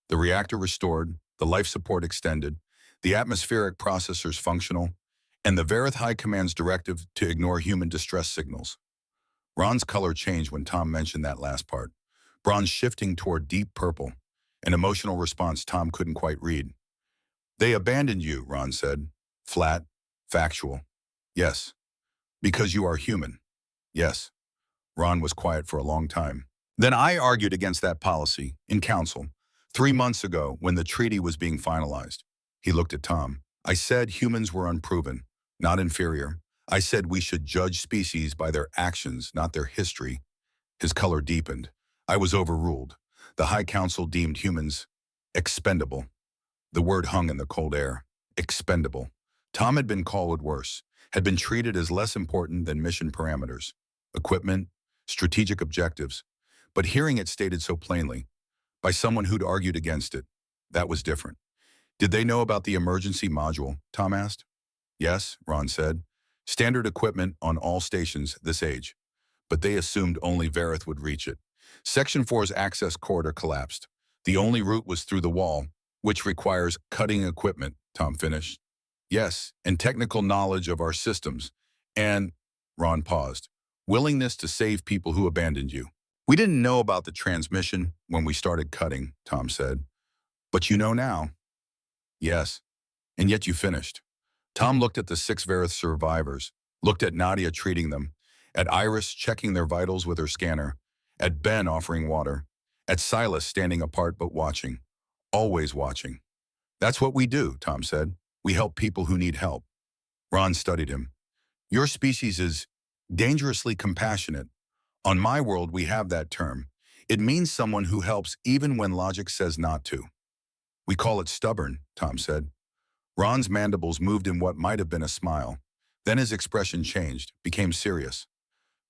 The reactor restored, the life support extended, the atmospheric processors functional. and the Verith High Command's directive to ignore human distress signals. Ron's color changed when Tom mentioned that last part, bronze shifting toward deep purple, an emotional response Tom couldn't quite read. They abandoned you, Ron said. Flat, factual. Yes. Because you are human. Yes. Ron was quiet for a long time. Then I argued against that policy in council 3 months ago when the treaty was being finalized. He looked at Tom. I said humans were unproven, not inferior. I said we should judge species by their actions, not their history. His color deepened. I was overruled. The High Council deemed humans expendable. The word hung in the cold air. Expendable. Tom had been called worse, had been treated as less important than mission parameters, equipment, strategic objectives. But hearing it stated so plainly, by someone who'd argued against it, that was different. Did they know about the emergency module? Tom asked. Yes, Ron said. Standard equipment on all stations this age. But they assumed only Verith would reach it. Section 4's access corridor collapsed. The only route was through the wall, which requires cutting equipment, Tom finished. Yes, and technical knowledge of our systems. And, Ron paused, willingness to save people who abandoned you. We didn't know about the transmission when we started cutting, Tom said. But you know now. Yes, and yet you finished. Tom looked at the 6 Verith survivors, looked at Nadia treating them, at Iris checking their vitals with her scanner, at Ben offering water, at Silas standing apart but watching, always watching. That's what we do, Tom said. We help people who need help. Ron studied him. Your species is dangerously compassionate. On my world, we have that term. It means someone who helps even when logic says not to. We call it stubborn, Tom said. Ron's mandibles moved in what might have been a smile. Then his expression changed, became serious.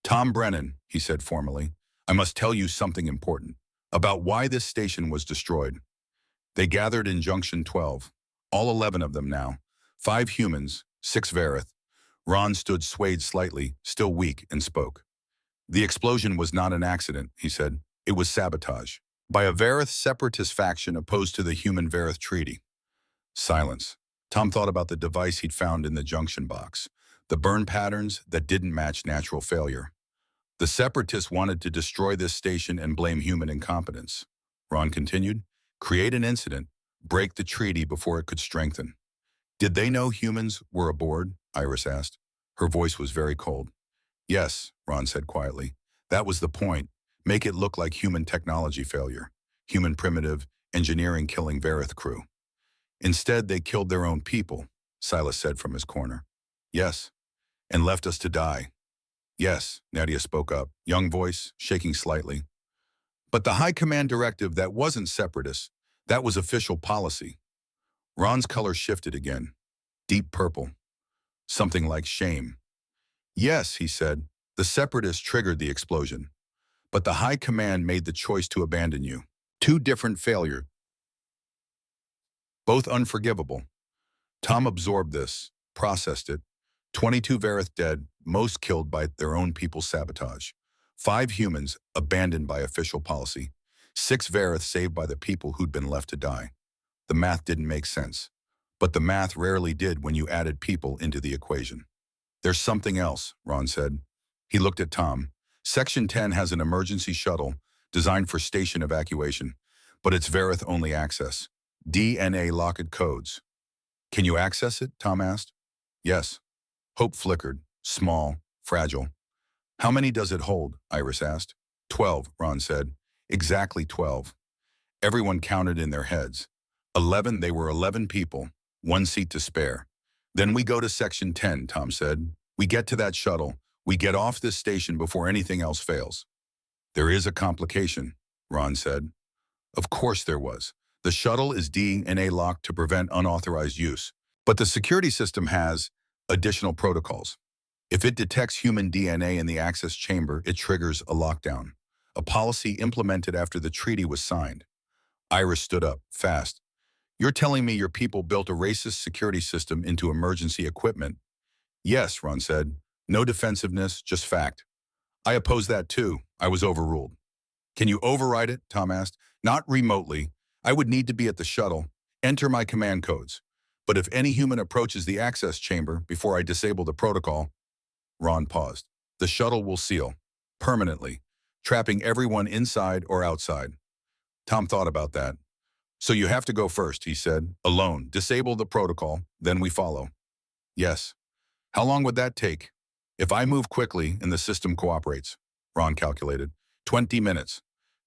Tom Brennan, he said formally, I must tell you something important about why this station was destroyed. They gathered in Junction 12, all 11 of them now, 5 humans, 6 Verith. Ron stood swayed slightly, still weak, and spoke. The explosion was not an accident, he said. It was sabotage. By a Verith separatist faction opposed to the human-Verith treaty. Silence. Tom thought about the device he'd found in the junction box, the burn patterns that didn't match natural failure. The separatists wanted to destroy this station and blame human incompetence. Ron continued, create an incident, break the treaty before it could strengthen. Did they know humans were aboard? Iris asked. Her voice was very cold. Yes, Ron said quietly. That was the point. Make it look like human technology failure. Human primitive, engineering killing Verith crew. Instead, they killed their own people, Silas said from his corner. Yes, and left us to die. Yes, Nadia spoke up, young voice, shaking slightly. But the High Command directive, that wasn't separatist. That was official policy. Ron's color shifted again. Deep purple. Something like shame. Yes, he said, the separatists triggered the explosion. But the High Command made the choice to abandon you. 2 different failures. Both unforgivable. Tom absorbed this, processed it. 22 Verith dead, most killed by their own people's sabotage. 5 humans abandoned by official policy. 6 Verith saved by the people who'd been left to die. The math didn't make sense. But the math rarely did when you added people into the equation. There's something else, Ron said. He looked at Tom. Section 10 has an emergency shuttle designed for station evacuation, but it's Verith-only access. DNA locked codes. Can you access it? Tom asked. Yes. Hope flickered. Small. Fragile. How many does it hold? Iris asked. 12, Ron said. Exactly 12. Everyone counted in their heads. 11, they were 11 people. 1 seat to spare. Then we go to Section 10, Tom said. We get to that shuttle. We get off this station before anything else fails. There is a complication, Ron said. Of course there was. The shuttle is DNA locked to prevent unauthorized use. But the security system has additional protocols. If it detects human DNA in the access chamber, it triggers a lockdown, a policy implemented after the treaty was signed. Iris stood up, fast. You're telling me your people built a racist security system into emergency equipment? Yes, Ron said. No defensiveness, just fact. I oppose that too. I was overruled. Can you override it? Tom asked. Not remotely. I would need to be at the shuttle, enter my command codes. But if any human approaches the access chamber before I disable the protocol, Ron paused. The shuttle will seal, permanently, trapping everyone inside or outside. Tom thought about that. So you have to go first, he said, alone. Disable the protocol, then we follow. Yes. How long would that take? If I move quickly and the system cooperates, Ron calculated. 20 minutes.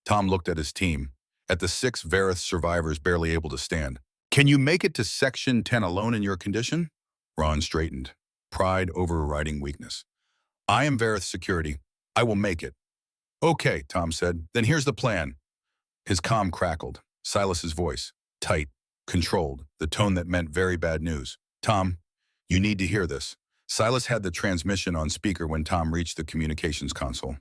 Tom looked at his team, at the 6 Varith survivors barely able to stand. Can you make it to Section 10 alone in your condition? Ron straightened, pride overriding weakness. I am Varith security. I will make it. Okay, Tom said. Then here's the plan. His comm crackled. Silas's voice, tight, controlled, the tone that meant very bad news. Tom, you need to hear this. Silas had the transmission on speaker when Tom reached the communications console.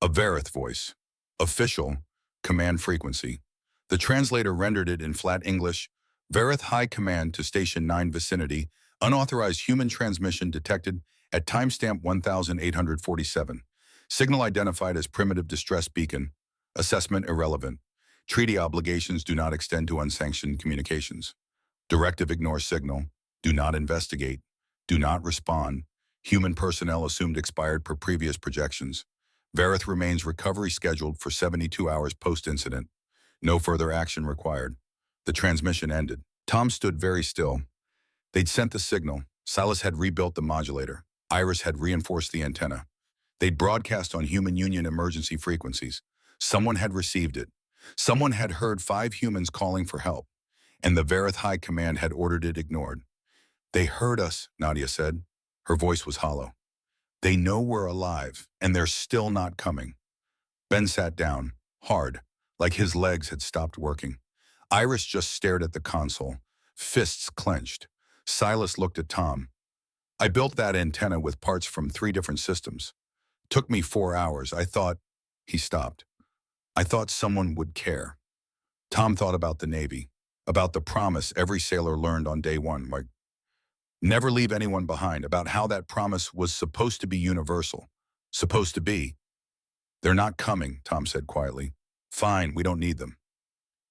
A Varith voice. Official. Command frequency. The translator rendered it in flat English. Varith High Command to Station 9 vicinity. Unauthorized human transmission detected at timestamp 1847. Signal identified as primitive distress beacon. Assessment irrelevant. Treaty obligations do not extend to unsanctioned communications. Directive ignore signal. Do not investigate. Do not respond. Human personnel assumed expired per previous projections. Varith remains recovery scheduled for 72 hours post-incident. No further action required. The transmission ended. Tom stood very still. They'd sent the signal. Silas had rebuilt the modulator. Iris had reinforced the antenna. They'd broadcast on Human Union emergency frequencies. Someone had received it. Someone had heard 5 humans calling for help, and the Varith High Command had ordered it ignored. They heard us, Nadia said. Her voice was hollow. They know we're alive, and they're still not coming. Ben sat down, hard, like his legs had stopped working. Iris just stared at the console, fists clenched. Silas looked at Tom. I built that antenna with parts from 3 different systems. Took me 4 hours. I thought... He stopped. I thought someone would care. Tom thought about the Navy, about the promise every sailor learned on day 1, like never leave anyone behind, about how that promise was supposed to be universal. Supposed to be. They're not coming, Tom said quietly. Fine, we don't need them.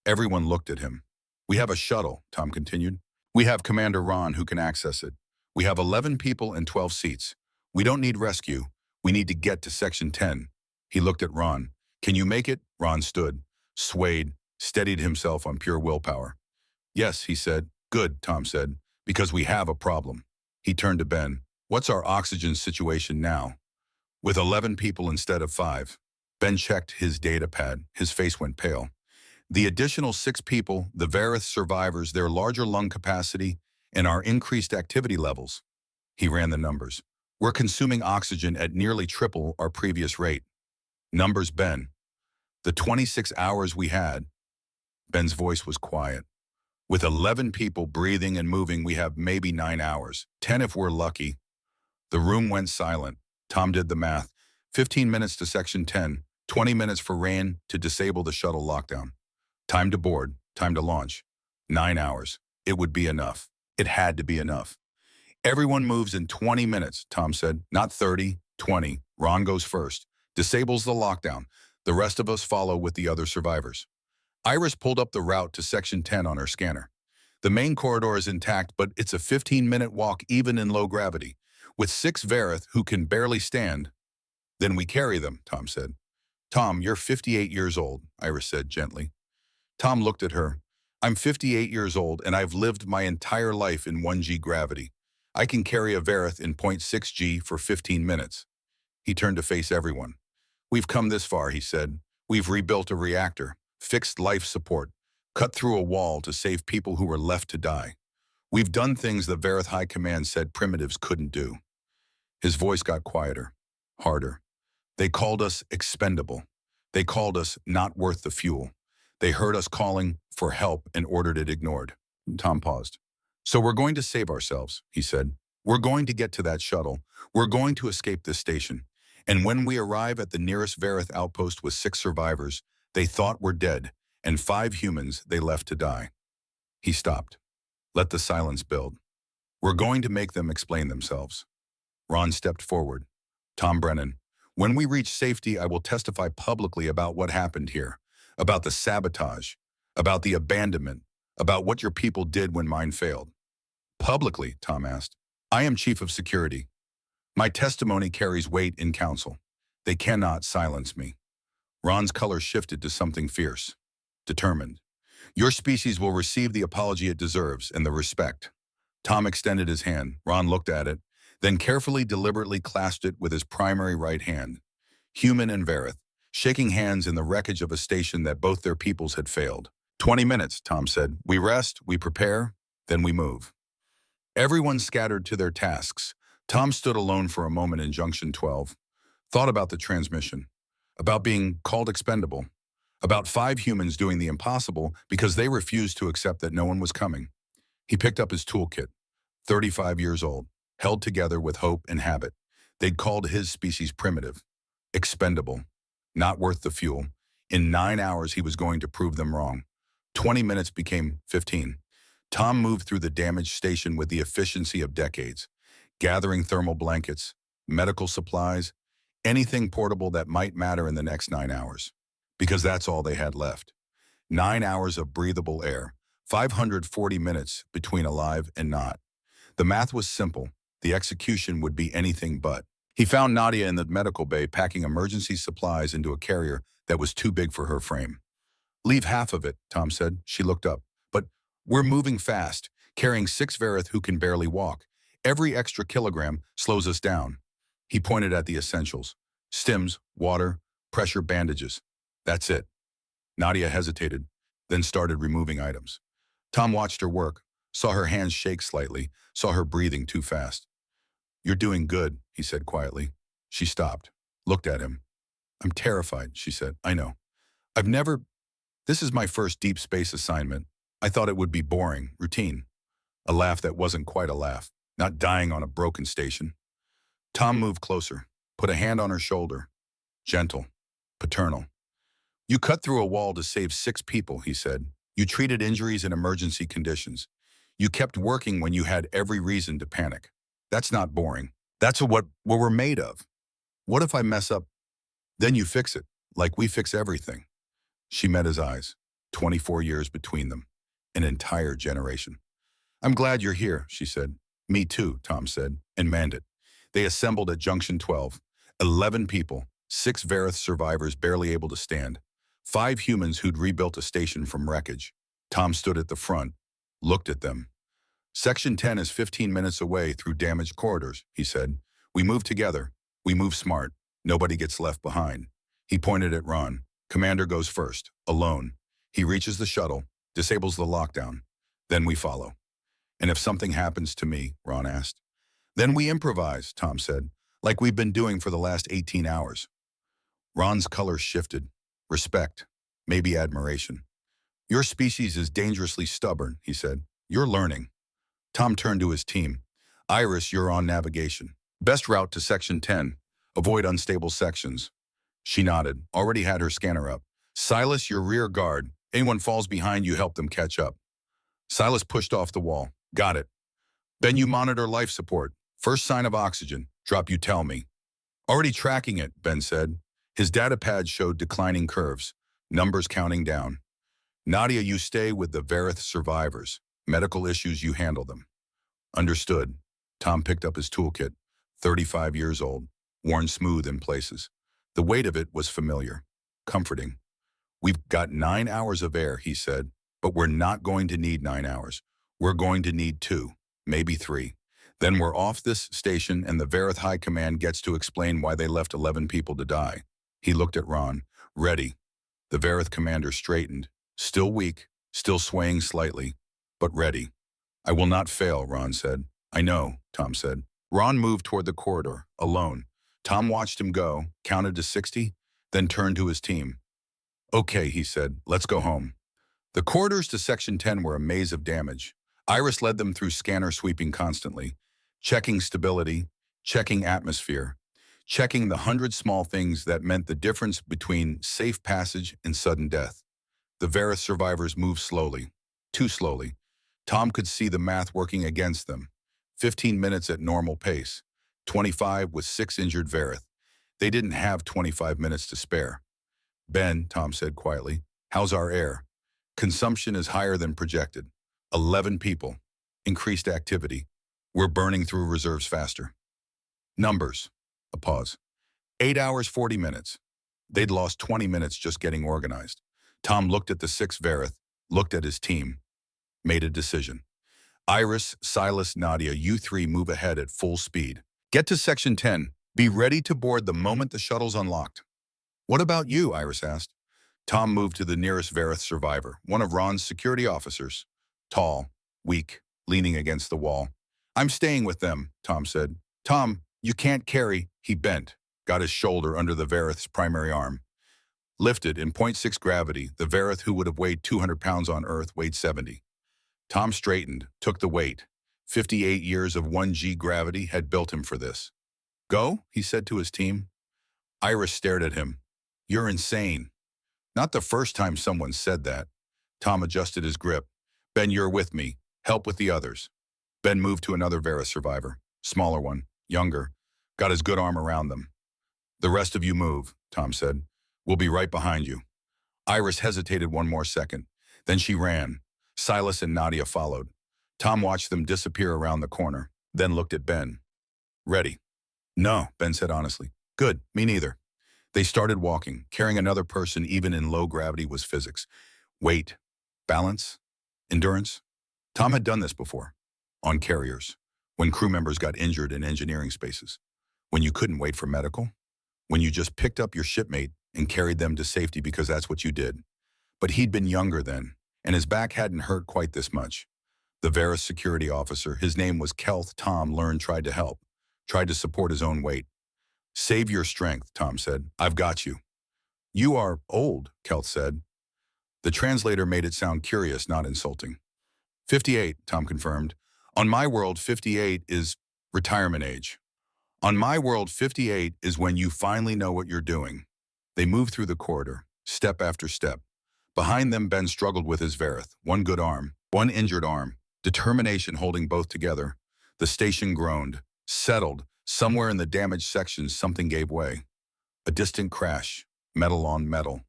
Everyone looked at him. We have a shuttle, Tom continued. We have Commander Ron who can access it. We have 11 people and 12 seats. We don't need rescue. We need to get to Section 10. He looked at Ron. Can you make it? Ron stood, swayed, steadied himself on pure willpower. Yes, he said. Good, Tom said, because we have a problem. He turned to Ben. What's our oxygen situation now? With 11 people instead of 5. Ben checked his data pad. His face went pale. The additional 6 people, the Varith survivors, their larger lung capacity, and our increased activity levels. He ran the numbers. We're consuming oxygen at nearly triple our previous rate. Numbers, Ben. The 26 hours we had. Ben's voice was quiet. With 11 people breathing and moving, we have maybe 9 hours. 10 if we're lucky. The room went silent. Tom did the math. 15 minutes to Section 10. 20 minutes for Rain to disable the shuttle lockdown. Time to board. Time to launch. 9 hours. It would be enough. It had to be enough. Everyone moves in 20 minutes, Tom said. Not 30, 20. Ron goes first. Disables the lockdown. The rest of us follow with the other survivors. Iris pulled up the route to Section 10 on her scanner. The main corridor is intact, but it's a 15-minute walk even in low gravity. With 6 Varith who can barely stand. Then we carry them, Tom said. Tom, you're 58 years old, Iris said gently. Tom looked at her. I'm 58 years old, and I've lived my entire life in 1G gravity. I can carry a Varith in 0.6G for 15 minutes. He turned to face everyone. We've come this far, he said. We've rebuilt a reactor, fixed life support, cut through a wall to save people who were left to die. We've done things the Varith High Command said primitives couldn't do. His voice got quieter, harder. They called us expendable. They called us not worth the fuel. They heard us calling for help and ordered it ignored. Tom paused. So we're going to save ourselves, he said. We're going to get to that shuttle. We're going to escape this station. And when we arrive at the nearest Varith outpost with 6 survivors, they thought we're dead, and 5 humans they left to die. He stopped. Let the silence build. We're going to make them explain themselves. Ron stepped forward. Tom Brennan, when we reach safety, I will testify publicly about what happened here, about the sabotage, about the abandonment, about what your people did when mine failed. Publicly, Tom asked. I am chief of security. My testimony carries weight in council. They cannot silence me. Ron's color shifted to something fierce, determined. Your species will receive the apology it deserves and the respect. Tom extended his hand. Ron looked at it, then carefully, deliberately clasped it with his primary right hand. Human and Vareth, shaking hands in the wreckage of a station that both their peoples had failed. 20 minutes, Tom said. We rest, we prepare, then we move. Everyone scattered to their tasks. Tom stood alone for a moment in Junction 12, thought about the transmission, about being called expendable, about 5 humans doing the impossible because they refused to accept that no one was coming. He picked up his toolkit, 35 years old, held together with hope and habit. They'd called his species primitive, expendable, not worth the fuel. In 9 hours, he was going to prove them wrong. 20 minutes became 15. Tom moved through the damaged station with the efficiency of decades, gathering thermal blankets, medical supplies, anything portable that might matter in the next 9 hours, because that's all they had left. 9 hours of breathable air, 540 minutes between alive and not. The math was simple. The execution would be anything but. He found Nadia in the medical bay packing emergency supplies into a carrier that was too big for her frame. Leave half of it, Tom said. She looked up. But we're moving fast, carrying 6 Vareth who can barely walk. Every extra kilogram slows us down. He pointed at the essentials. Stims, water, pressure bandages. That's it. Nadia hesitated, then started removing items. Tom watched her work, saw her hands shake slightly, saw her breathing too fast. You're doing good, he said quietly. She stopped, looked at him. I'm terrified, she said. I know. This is my first deep space assignment. I thought it would be boring, routine. A laugh that wasn't quite a laugh, not dying on a broken station. Tom moved closer, put a hand on her shoulder. Gentle, paternal. You cut through a wall to save 6 people, he said. You treated injuries in emergency conditions. You kept working when you had every reason to panic. That's not boring. That's what we're made of. What if I mess up? Then you fix it, like we fix everything. She met his eyes, 24 years between them, an entire generation. I'm glad you're here, she said. Me too, Tom said, and manned it. They assembled at Junction 12. 11 people, 6 Vareth survivors barely able to stand. 5 humans who'd rebuilt a station from wreckage. Tom stood at the front, looked at them. Section 10 is 15 minutes away through damaged corridors, he said. We move together. We move smart. Nobody gets left behind. He pointed at Ron. Commander goes first, alone. He reaches the shuttle, disables the lockdown. Then we follow. And if something happens to me, Ron asked. Then we improvise, Tom said, like we've been doing for the last 18 hours. Ron's color shifted. Respect, maybe admiration. Your species is dangerously stubborn, he said. You're learning. Tom turned to his team. Iris, you're on navigation. Best route to Section 10. Avoid unstable sections. She nodded, already had her scanner up. Silas, your rear guard. Anyone falls behind you, help them catch up. Silas pushed off the wall. Got it. Ben, you monitor life support. First sign of oxygen. Drop you tell me. Already tracking it, Ben said. His data pad showed declining curves, numbers counting down. Nadia, you stay with the Vareth survivors. Medical issues, you handle them. Understood. Tom picked up his toolkit, 35 years old, worn smooth in places. The weight of it was familiar, comforting. We've got 9 hours of air, he said, but we're not going to need 9 hours. We're going to need 2, maybe 3. Then we're off this station and the Vareth High Command gets to explain why they left 11 people to die. He looked at Ron. Ready. The Vareth commander straightened, still weak, still swaying slightly, but ready. I will not fail, Ron said. I know, Tom said. Ron moved toward the corridor, alone. Tom watched him go, counted to 60, then turned to his team. Okay, he said, let's go home. The corridors to Section 10 were a maze of damage. Iris led them through scanner sweeping constantly, checking stability, checking atmosphere, checking the 100 small things that meant the difference between safe passage and sudden death. The Vareth survivors moved slowly, too slowly. Tom could see the math working against them. 15 minutes at normal pace, 25 with 6 injured Vareth. They didn't have 25 minutes to spare. Ben, Tom said quietly, how's our air? Consumption is higher than projected. 11 people. Increased activity. We're burning through reserves faster. Numbers. A pause. 8 hours, 40 minutes. They'd lost 20 minutes just getting organized. Tom looked at the sixth Verith, looked at his team, made a decision. Iris, Silas, Nadia, you three move ahead at full speed. Get to Section 10. Be ready to board the moment the shuttle's unlocked. What about you? Iris asked. Tom moved to the nearest Verith survivor, one of Ron's security officers. Tall, weak, leaning against the wall. I'm staying with them, Tom said. Tom, you can't carry. He bent, got his shoulder under the Verith's primary arm. Lifted in .6 gravity, the Verith who would have weighed 200 pounds on Earth weighed 70. Tom straightened, took the weight. 58 years of 1G gravity had built him for this. Go, he said to his team. Iris stared at him. You're insane. Not the first time someone said that. Tom adjusted his grip. Ben, you're with me. Help with the others. Ben moved to another Verith survivor, smaller one, younger, got his good arm around them. The rest of you move, Tom said. We'll be right behind you. Iris hesitated one more second. Then she ran. Silas and Nadia followed. Tom watched them disappear around the corner, then looked at Ben. Ready? No, Ben said honestly. Good, me neither. They started walking. Carrying another person even in low gravity was physics. Weight, balance, endurance. Tom had done this before. On carriers. When crew members got injured in engineering spaces. When you couldn't wait for medical. When you just picked up your shipmate and carried them to safety because that's what you did. But he'd been younger then, and his back hadn't hurt quite this much. The Verith security officer, his name was Kelth, Tom learned tried to help, tried to support his own weight. Save your strength, Tom said. I've got you. You are old, Kelth said. The translator made it sound curious, not insulting. 58, Tom confirmed. On my world, 58 is retirement age. On my world, 58 is when you finally know what you're doing. They moved through the corridor, step after step. Behind them, Ben struggled with his Verith, one good arm, one injured arm, determination holding both together. The station groaned, settled. Somewhere in the damaged sections, something gave way. A distant crash, metal on metal.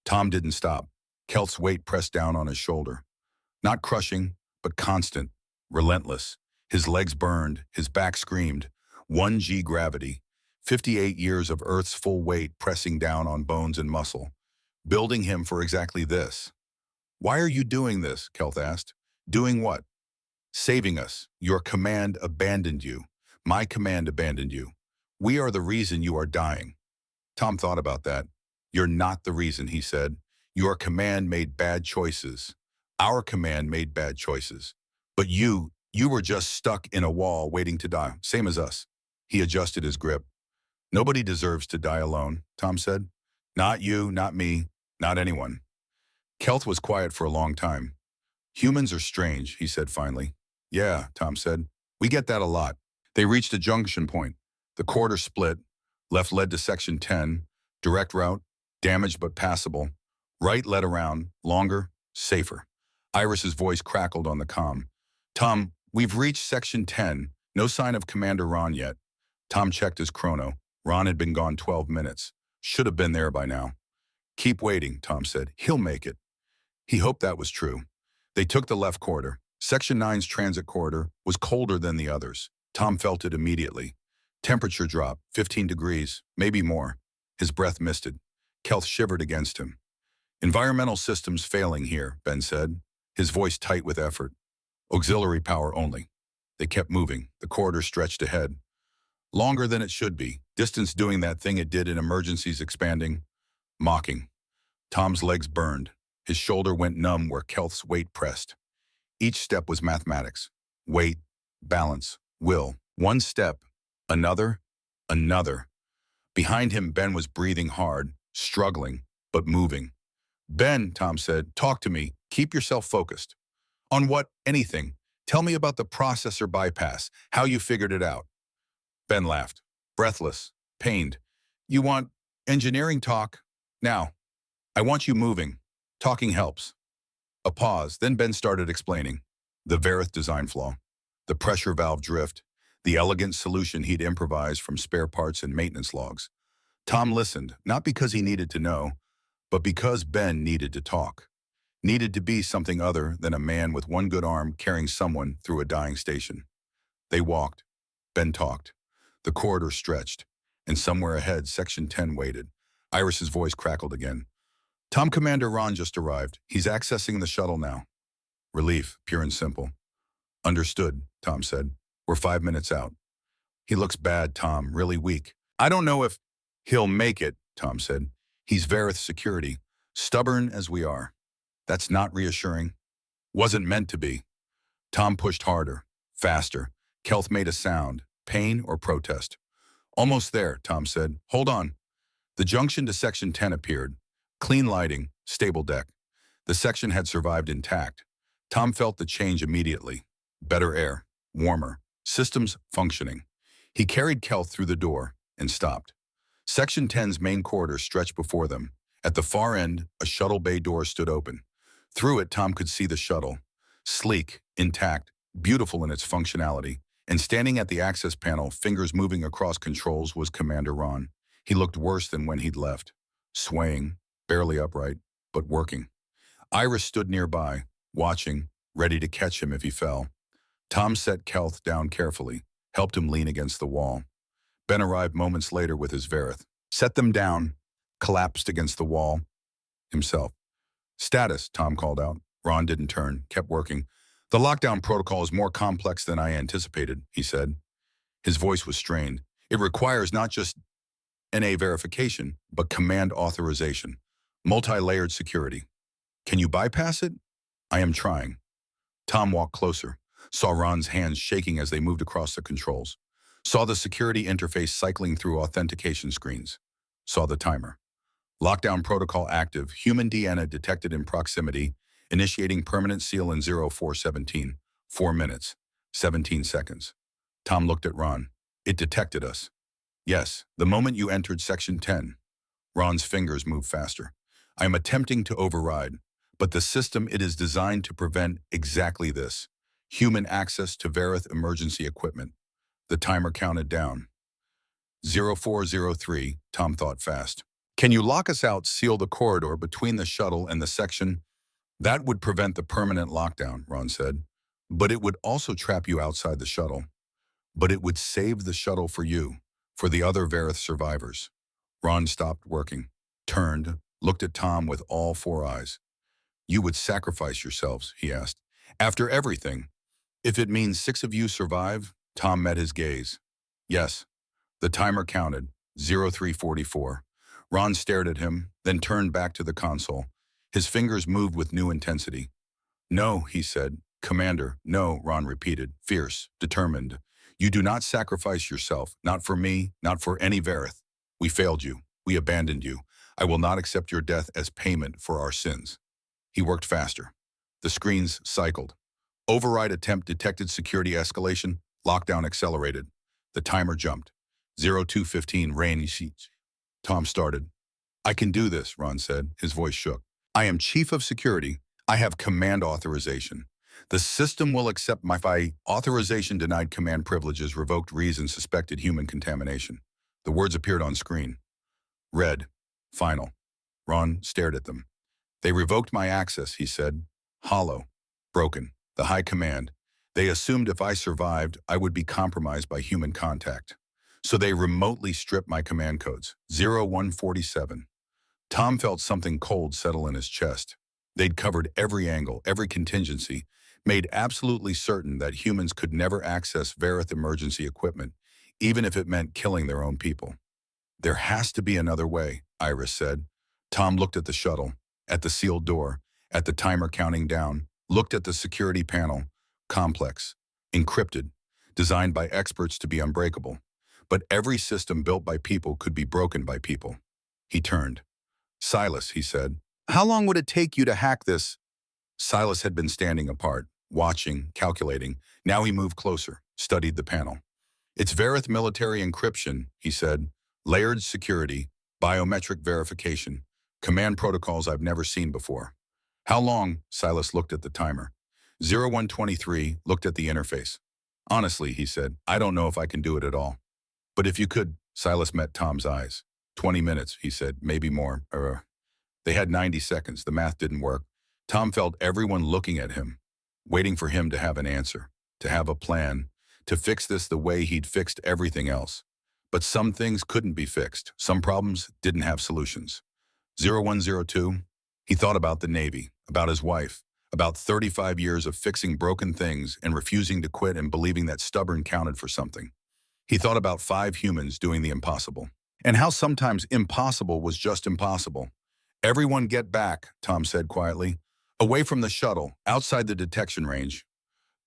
Tom didn't stop. Kelth's weight pressed down on his shoulder. Not crushing, but constant, relentless. His legs burned, his back screamed. 1G gravity, 58 years of Earth's full weight pressing down on bones and muscle, building him for exactly this. Why are you doing this? Kelth asked. Doing what? Saving us. Your command abandoned you. My command abandoned you. We are the reason you are dying. Tom thought about that. You're not the reason, he said. Your command made bad choices. Our command made bad choices. But you were just stuck in a wall waiting to die, same as us. He adjusted his grip. Nobody deserves to die alone, Tom said. Not you, not me, not anyone. Kelth was quiet for a long time. Humans are strange, he said finally. Yeah, Tom said. We get that a lot. They reached a junction point. The corridor split. Left led to Section 10. Direct route. Damaged but passable. Right led around. Longer. Safer. Iris's voice crackled on the comm. Tom, we've reached Section 10. No sign of Commander Ron yet. Tom checked his chrono. Ron had been gone 12 minutes. Should have been there by now. Keep waiting, Tom said. He'll make it. He hoped that was true. They took the left corridor. Section 9's transit corridor was colder than the others. Tom felt it immediately. Temperature dropped, 15 degrees, maybe more. His breath misted. Kelth shivered against him. Environmental systems failing here, Ben said, his voice tight with effort. Auxiliary power only. They kept moving. The corridor stretched ahead. Longer than it should be. Distance doing that thing it did in emergencies expanding. Mocking. Tom's legs burned. His shoulder went numb where Kelth's weight pressed. Each step was mathematics. Weight, balance, will. One step, another, another. Behind him, Ben was breathing hard, struggling, but moving. Ben, Tom said, talk to me. Keep yourself focused. On what? Anything. Tell me about the processor bypass, how you figured it out. Ben laughed, breathless, pained. You want engineering talk? Now, I want you moving. Talking helps. A pause, then Ben started explaining. The Verith design flaw, the pressure valve drift, the elegant solution he'd improvised from spare parts and maintenance logs. Tom listened, not because he needed to know, but because Ben needed to talk. needed to be something other than a man with one good arm carrying someone through a dying station. They walked. Ben talked. The corridor stretched, and somewhere ahead, Section 10 waited. Iris's voice crackled again. Tom, Commander Ron just arrived. He's accessing the shuttle now. Relief, pure and simple. Understood, Tom said. We're 5 minutes out. He looks bad, Tom, really weak. I don't know if he'll make it, Tom said. He's Vareth security, stubborn as we are. That's not reassuring. Wasn't meant to be. Tom pushed harder, faster. Kelth made a sound, pain or protest. Almost there, Tom said. Hold on. The junction to Section 10 appeared. Clean lighting, stable deck. The section had survived intact. Tom felt the change immediately. Better air, warmer, systems functioning. He carried Kelth through the door and stopped. Section 10's main corridor stretched before them. At the far end, a shuttle bay door stood open. Through it, Tom could see the shuttle. Sleek, intact, beautiful in its functionality. And standing at the access panel, fingers moving across controls, was Commander Ron. He looked worse than when he'd left. Swaying, barely upright, but working. Iris stood nearby, watching, ready to catch him if he fell. Tom set Kelth down carefully, helped him lean against the wall. Ben arrived moments later with his Vareth. Set them down, collapsed against the wall himself. Status, Tom called out. Ron didn't turn, kept working. The lockdown protocol is more complex than I anticipated, he said. His voice was strained. It requires not just NA verification, but command authorization. Multi-layered security. Can you bypass it? I am trying. Tom walked closer, saw Ron's hands shaking as they moved across the controls, saw the security interface cycling through authentication screens, saw the timer. Lockdown protocol active, human DNA detected in proximity, initiating permanent seal in 0417, 4 minutes, 17 seconds. Tom looked at Ron. It detected us. Yes, the moment you entered Section 10. Ron's fingers moved faster. I am attempting to override, but the system it is designed to prevent exactly this. Human access to Vareth emergency equipment. The timer counted down. 0403, Tom thought fast. Can you lock us out, seal the corridor between the shuttle and the section? That would prevent the permanent lockdown, Ron said. But it would also trap you outside the shuttle. But it would save the shuttle for you, for the other Vareth survivors. Ron stopped working, turned, looked at Tom with all 4 eyes. You would sacrifice yourselves, he asked. After everything, if it means 6 of you survive, Tom met his gaze. Yes. The timer counted, 0344. Ron stared at him, then turned back to the console. His fingers moved with new intensity. No, he said. Commander, no, Ron repeated, fierce, determined. You do not sacrifice yourself, not for me, not for any Vareth. We failed you. We abandoned you. I will not accept your death as payment for our sins. He worked faster. The screens cycled. Override attempt detected, security escalation, lockdown accelerated. The timer jumped. 0215 rain sheets. Tom started. I can do this, Ron said. His voice shook. I am chief of security. I have command authorization. The system will accept my authorization denied, command privileges revoked, reason suspected human contamination. The words appeared on screen. Read. Final. Ron stared at them. They revoked my access, he said. Hollow. Broken. The high command. They assumed if I survived, I would be compromised by human contact. So they remotely stripped my command codes. 0147. Tom felt something cold settle in his chest. They'd covered every angle, every contingency, made absolutely certain that humans could never access Vareth emergency equipment, even if it meant killing their own people. There has to be another way, Iris said. Tom looked at the shuttle, at the sealed door, at the timer counting down, looked at the security panel, complex, encrypted, designed by experts to be unbreakable. But every system built by people could be broken by people. He turned. Silas, he said, how long would it take you to hack this? Silas had been standing apart, watching, calculating. Now he moved closer, studied the panel. It's Vareth military encryption, he said. Layered security, biometric verification, command protocols I've never seen before. How long? Silas looked at the timer. 0123 looked at the interface. Honestly, he said, I don't know if I can do it at all. But if you could, Silas met Tom's eyes. 20 minutes, he said, maybe more. They had 90 seconds. The math didn't work. Tom felt everyone looking at him, waiting for him to have an answer, to have a plan, to fix this the way he'd fixed everything else. But some things couldn't be fixed. Some problems didn't have solutions. 0102, he thought about the Navy, about his wife, about 35 years of fixing broken things and refusing to quit and believing that stubborn counted for something. He thought about 5 humans doing the impossible, and how sometimes impossible was just impossible. Everyone get back, Tom said quietly. Away from the shuttle, outside the detection range.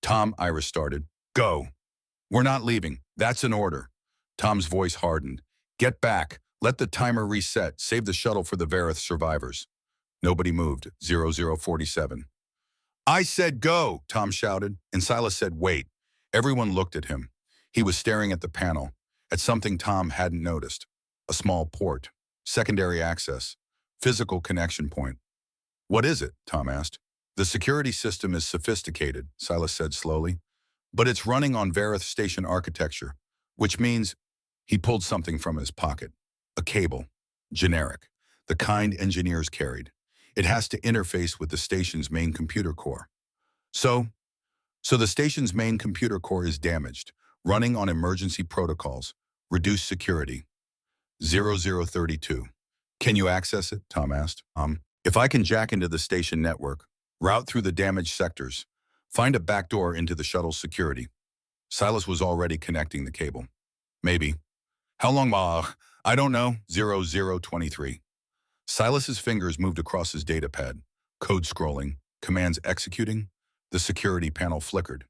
Tom, Iris started. Go. We're not leaving. That's an order. Tom's voice hardened. Get back. Let the timer reset. Save the shuttle for the Verith survivors. Nobody moved. 0047. I said go, Tom shouted, and Silas said wait. Everyone looked at him. He was staring at the panel, at something Tom hadn't noticed. A small port. Secondary access. Physical connection point. What is it? Tom asked. The security system is sophisticated, Silas said slowly, but it's running on Verith station architecture, which means he pulled something from his pocket. A cable. Generic. The kind engineers carried. It has to interface with the station's main computer core. So the station's main computer core is damaged, running on emergency protocols, reduced security. 0032. Can you access it? Tom asked. If I can jack into the station network, route through the damaged sectors, find a backdoor into the shuttle's security. Silas was already connecting the cable. Maybe. How long? I don't know. 0023. Silas's fingers moved across his datapad. Code scrolling, commands executing. The security panel flickered.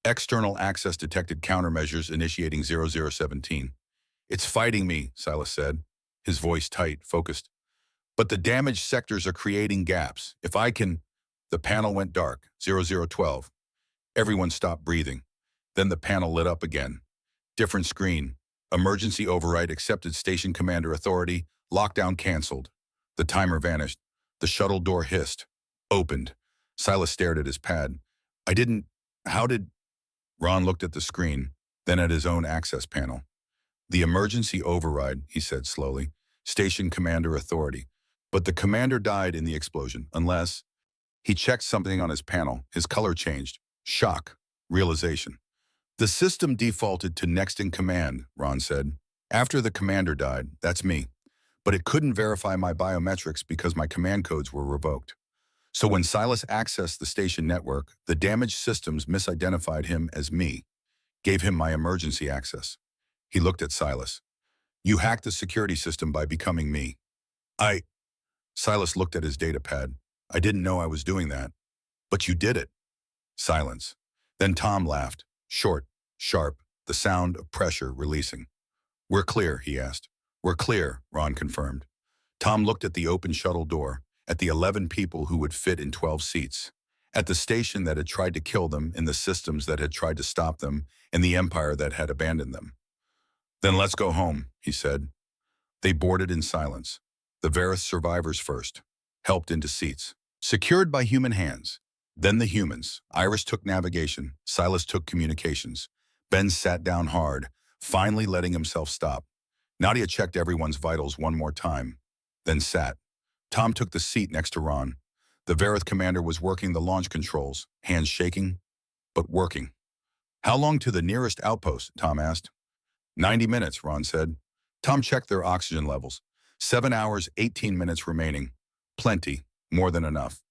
External access detected countermeasures initiating 0017. It's fighting me, Silas said, his voice tight, focused. But the damaged sectors are creating gaps. If I can... The panel went dark. 0012. Everyone stopped breathing. Then the panel lit up again. Different screen. Emergency override accepted station commander authority. Lockdown canceled. The timer vanished. The shuttle door hissed. Opened. Silas stared at his pad. How did... Ron looked at the screen, then at his own access panel. The emergency override, he said slowly. Station commander authority. But the commander died in the explosion, unless... He checked something on his panel. His color changed. Shock. Realization. The system defaulted to next in command, Ron said. After the commander died, that's me. But it couldn't verify my biometrics because my command codes were revoked. So when Silas accessed the station network, the damaged systems misidentified him as me, gave him my emergency access. He looked at Silas. You hacked the security system by becoming me. Silas looked at his datapad. I didn't know I was doing that. But you did it. Silence. Then Tom laughed. Short, sharp, the sound of pressure releasing. We're clear, he asked. We're clear, Ron confirmed. Tom looked at the open shuttle door, at the 11 people who would fit in 12 seats, at the station that had tried to kill them, and the systems that had tried to stop them, and the empire that had abandoned them. Then let's go home, he said. They boarded in silence. The Verith survivors first, helped into seats, secured by human hands. Then the humans. Iris took navigation. Silas took communications. Ben sat down hard, finally letting himself stop. Nadia checked everyone's vitals one more time, then sat. Tom took the seat next to Ron. The Verith commander was working the launch controls, hands shaking, but working. How long to the nearest outpost? Tom asked. 90 minutes, Ron said. Tom checked their oxygen levels. 7 hours, 18 minutes remaining. Plenty, more than enough.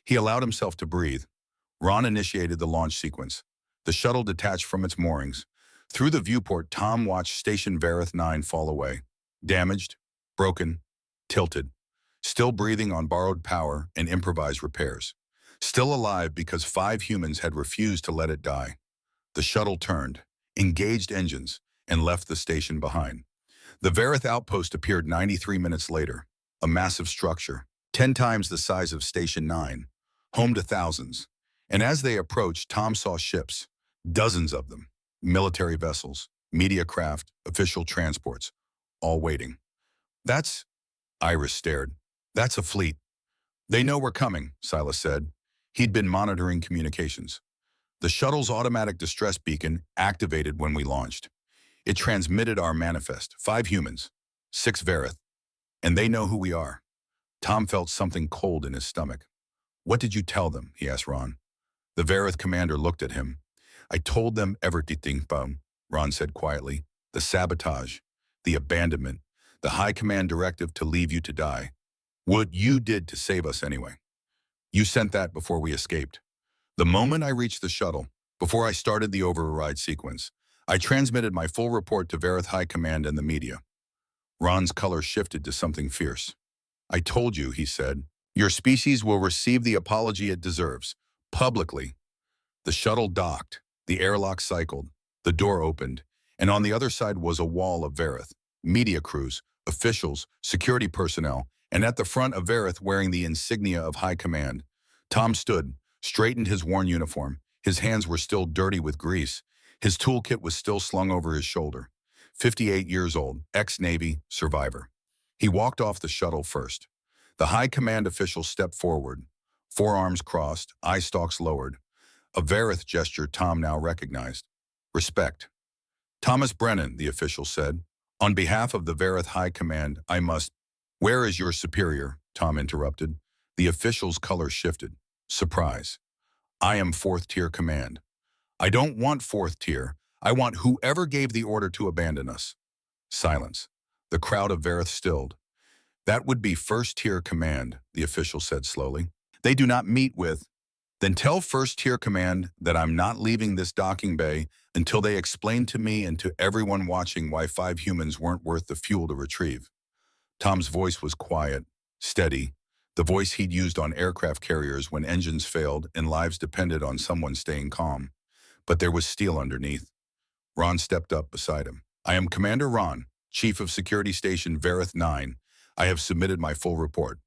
He allowed himself to breathe. Ron initiated the launch sequence. The shuttle detached from its moorings. Through the viewport, Tom watched Station Verith 9 fall away. Damaged, broken, tilted. Still breathing on borrowed power and improvised repairs. Still alive because 5 humans had refused to let it die. The shuttle turned, engaged engines, and left the station behind. The Verith outpost appeared 93 minutes later. A massive structure, 10 times the size of Station 9, home to thousands. And as they approached, Tom saw ships, dozens of them, military vessels, media craft, official transports, all waiting. That's... Iris stared. That's a fleet. They know we're coming, Silas said. He'd been monitoring communications. The shuttle's automatic distress beacon activated when we launched. It transmitted our manifest, 5 humans, 6 Verith, and they know who we are. Tom felt something cold in his stomach. What did you tell them? He asked Ron. The Vareth commander looked at him. I told them everything, Ron said quietly. The sabotage, the abandonment, the high command directive to leave you to die. What you did to save us anyway. You sent that before we escaped. The moment I reached the shuttle, before I started the override sequence, I transmitted my full report to Vareth High Command and the media. Ron's color shifted to something fierce. I told you, he said, your species will receive the apology it deserves, publicly. The shuttle docked, the airlock cycled, the door opened, and on the other side was a wall of Vareth, media crews, officials, security personnel, and at the front of Vareth wearing the insignia of high command. Tom stood, straightened his worn uniform. His hands were still dirty with grease. His toolkit was still slung over his shoulder. 58 years old, ex-Navy, survivor. He walked off the shuttle first. The high command official stepped forward, forearms crossed, eye stalks lowered. A Vareth gesture Tom now recognized. Respect. Thomas Brennan, the official said. On behalf of the Vareth High Command, I must... Where is your superior? Tom interrupted. The official's color shifted. Surprise. I am fourth tier command. I don't want fourth tier. I want whoever gave the order to abandon us. Silence. The crowd of Vareth stilled. That would be first tier command, the official said slowly. They do not meet with... Then tell first tier command that I'm not leaving this docking bay until they explain to me and to everyone watching why 5 humans weren't worth the fuel to retrieve. Tom's voice was quiet, steady, the voice he'd used on aircraft carriers when engines failed and lives depended on someone staying calm. But there was steel underneath. Ron stepped up beside him. I am Commander Ron, Chief of Security Station Vareth 9. I have submitted my full report,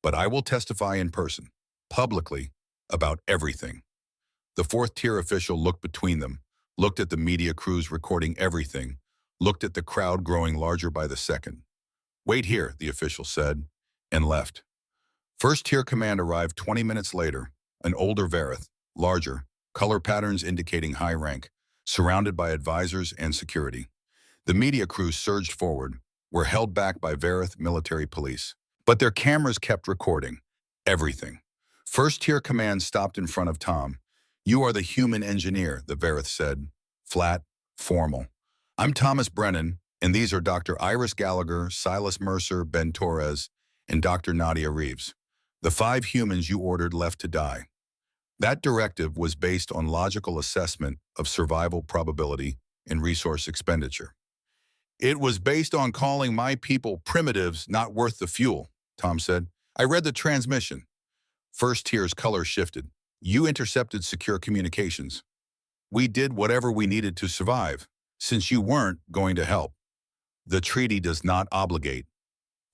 but I will testify in person, publicly, about everything. The fourth tier official looked between them, looked at the media crews recording everything, looked at the crowd growing larger by the second. Wait here, the official said, and left. First tier command arrived 20 minutes later, an older Vareth, larger, color patterns indicating high rank, surrounded by advisors and security. The media crews surged forward, were held back by Vareth military police. But their cameras kept recording everything. First tier command stopped in front of Tom. You are the human engineer, the Vareth said, flat, formal. I'm Thomas Brennan, and these are Dr. Iris Gallagher, Silas Mercer, Ben Torres, and Dr. Nadia Reeves, the 5 humans you ordered left to die. That directive was based on logical assessment of survival probability and resource expenditure. It was based on calling my people primitives not worth the fuel, Tom said. I read the transmission. First tier's color shifted. You intercepted secure communications. We did whatever we needed to survive, since you weren't going to help. The treaty does not obligate.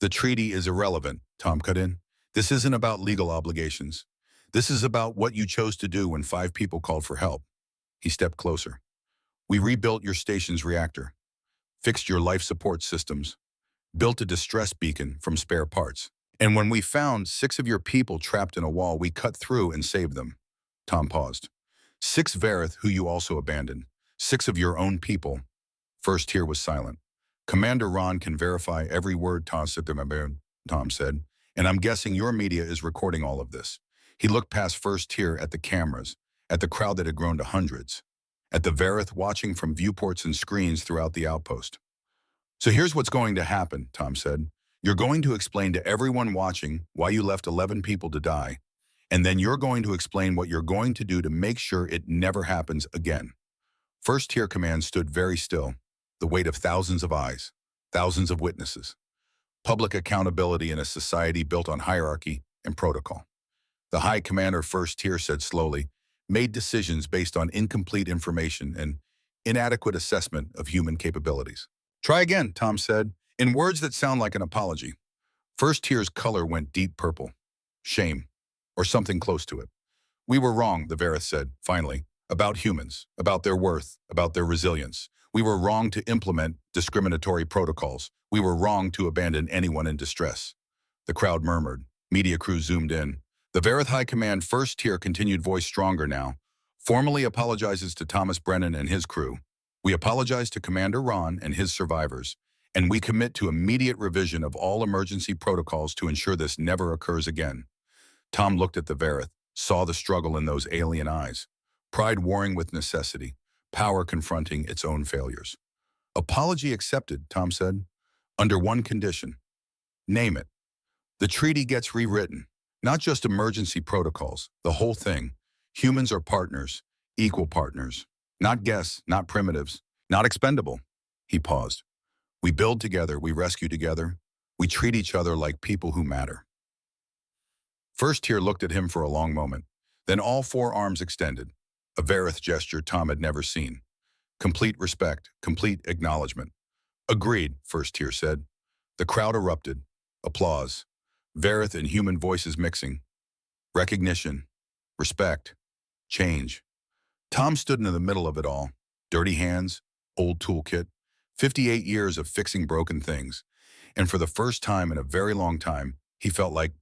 The treaty is irrelevant, Tom cut in. This isn't about legal obligations. This is about what you chose to do when 5 people called for help. He stepped closer. We rebuilt your station's reactor, fixed your life support systems, built a distress beacon from spare parts. And when we found 6 of your people trapped in a wall, we cut through and saved them. Tom paused. 6 Vareth who you also abandoned. 6 of your own people. First tier was silent. Commander Ron can verify every word Tom said, and I'm guessing your media is recording all of this. He looked past first tier at the cameras, at the crowd that had grown to hundreds, at the Vareth watching from viewports and screens throughout the outpost. So here's what's going to happen, Tom said. You're going to explain to everyone watching why you left 11 people to die, and then you're going to explain what you're going to do to make sure it never happens again. First tier command stood very still, the weight of thousands of eyes, thousands of witnesses. Public accountability in a society built on hierarchy and protocol. The high commander first tier said slowly, made decisions based on incomplete information and inadequate assessment of human capabilities. Try again, Tom said, in words that sound like an apology. First tier's color went deep purple. Shame, or something close to it. We were wrong, the Vareth said, finally, about humans, about their worth, about their resilience. We were wrong to implement discriminatory protocols. We were wrong to abandon anyone in distress. The crowd murmured. Media crews zoomed in. The Vareth High Command first tier continued voice stronger now. Formally apologizes to Thomas Brennan and his crew. We apologize to Commander Ron and his survivors, and we commit to immediate revision of all emergency protocols to ensure this never occurs again. Tom looked at the Verith, saw the struggle in those alien eyes. Pride warring with necessity, power confronting its own failures. Apology accepted, Tom said. Under one condition. Name it. The treaty gets rewritten. Not just emergency protocols, the whole thing. Humans are partners, equal partners. Not guests, not primitives, not expendable. He paused. We build together, we rescue together. We treat each other like people who matter. First Tier looked at him for a long moment. Then all four arms extended. A Verith gesture Tom had never seen. Complete respect, complete acknowledgement. Agreed, First Tier said. The crowd erupted. Applause. Verith and human voices mixing. Recognition. Respect. Change. Tom stood in the middle of it all. Dirty hands, old toolkit, 58 years of fixing broken things. And for the first time in a very long time, he felt like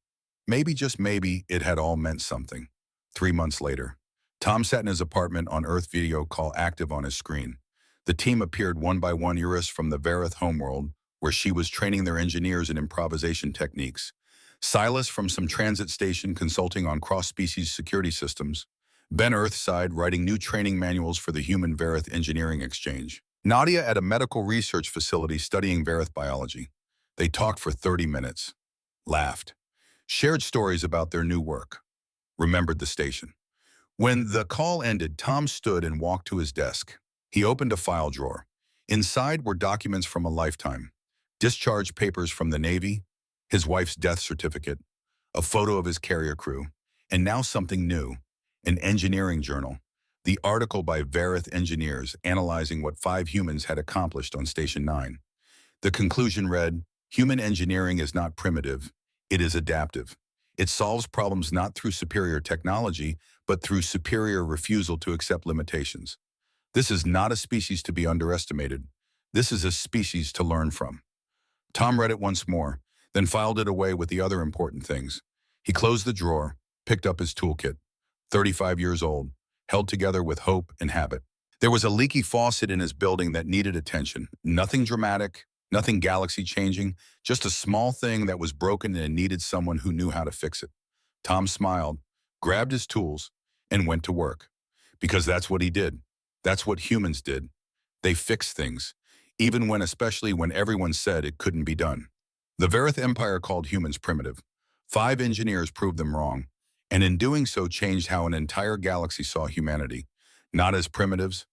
maybe, just maybe, it had all meant something. 3 months later, Tom sat in his apartment on Earth, video call active on his screen. The team appeared one by one. Eurus from the Verith homeworld, where she was training their engineers in improvisation techniques. Silas from some transit station consulting on cross-species security systems. Ben Earthside writing new training manuals for the human Verith engineering exchange. Nadia at a medical research facility studying Verith biology. They talked for 30 minutes. Laughed. Shared stories about their new work. Remembered the station. When the call ended, Tom stood and walked to his desk. He opened a file drawer. Inside were documents from a lifetime. Discharge papers from the Navy, his wife's death certificate, a photo of his carrier crew, and now something new, an engineering journal, the article by Verith engineers analyzing what 5 humans had accomplished on Station 9. The conclusion read, human engineering is not primitive, it is adaptive. It solves problems not through superior technology, but through superior refusal to accept limitations. This is not a species to be underestimated. This is a species to learn from. Tom read it once more, then filed it away with the other important things. He closed the drawer, picked up his toolkit. 35 years old, held together with hope and habit. There was a leaky faucet in his building that needed attention. Nothing dramatic, nothing galaxy-changing, just a small thing that was broken and needed someone who knew how to fix it. Tom smiled, grabbed his tools, and went to work. Because that's what he did. That's what humans did. They fixed things, especially when everyone said it couldn't be done. The Verith Empire called humans primitive. 5 engineers proved them wrong, and in doing so changed how an entire galaxy saw humanity, not as primitives,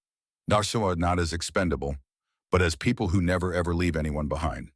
not as expendable, but as people who never ever leave anyone behind.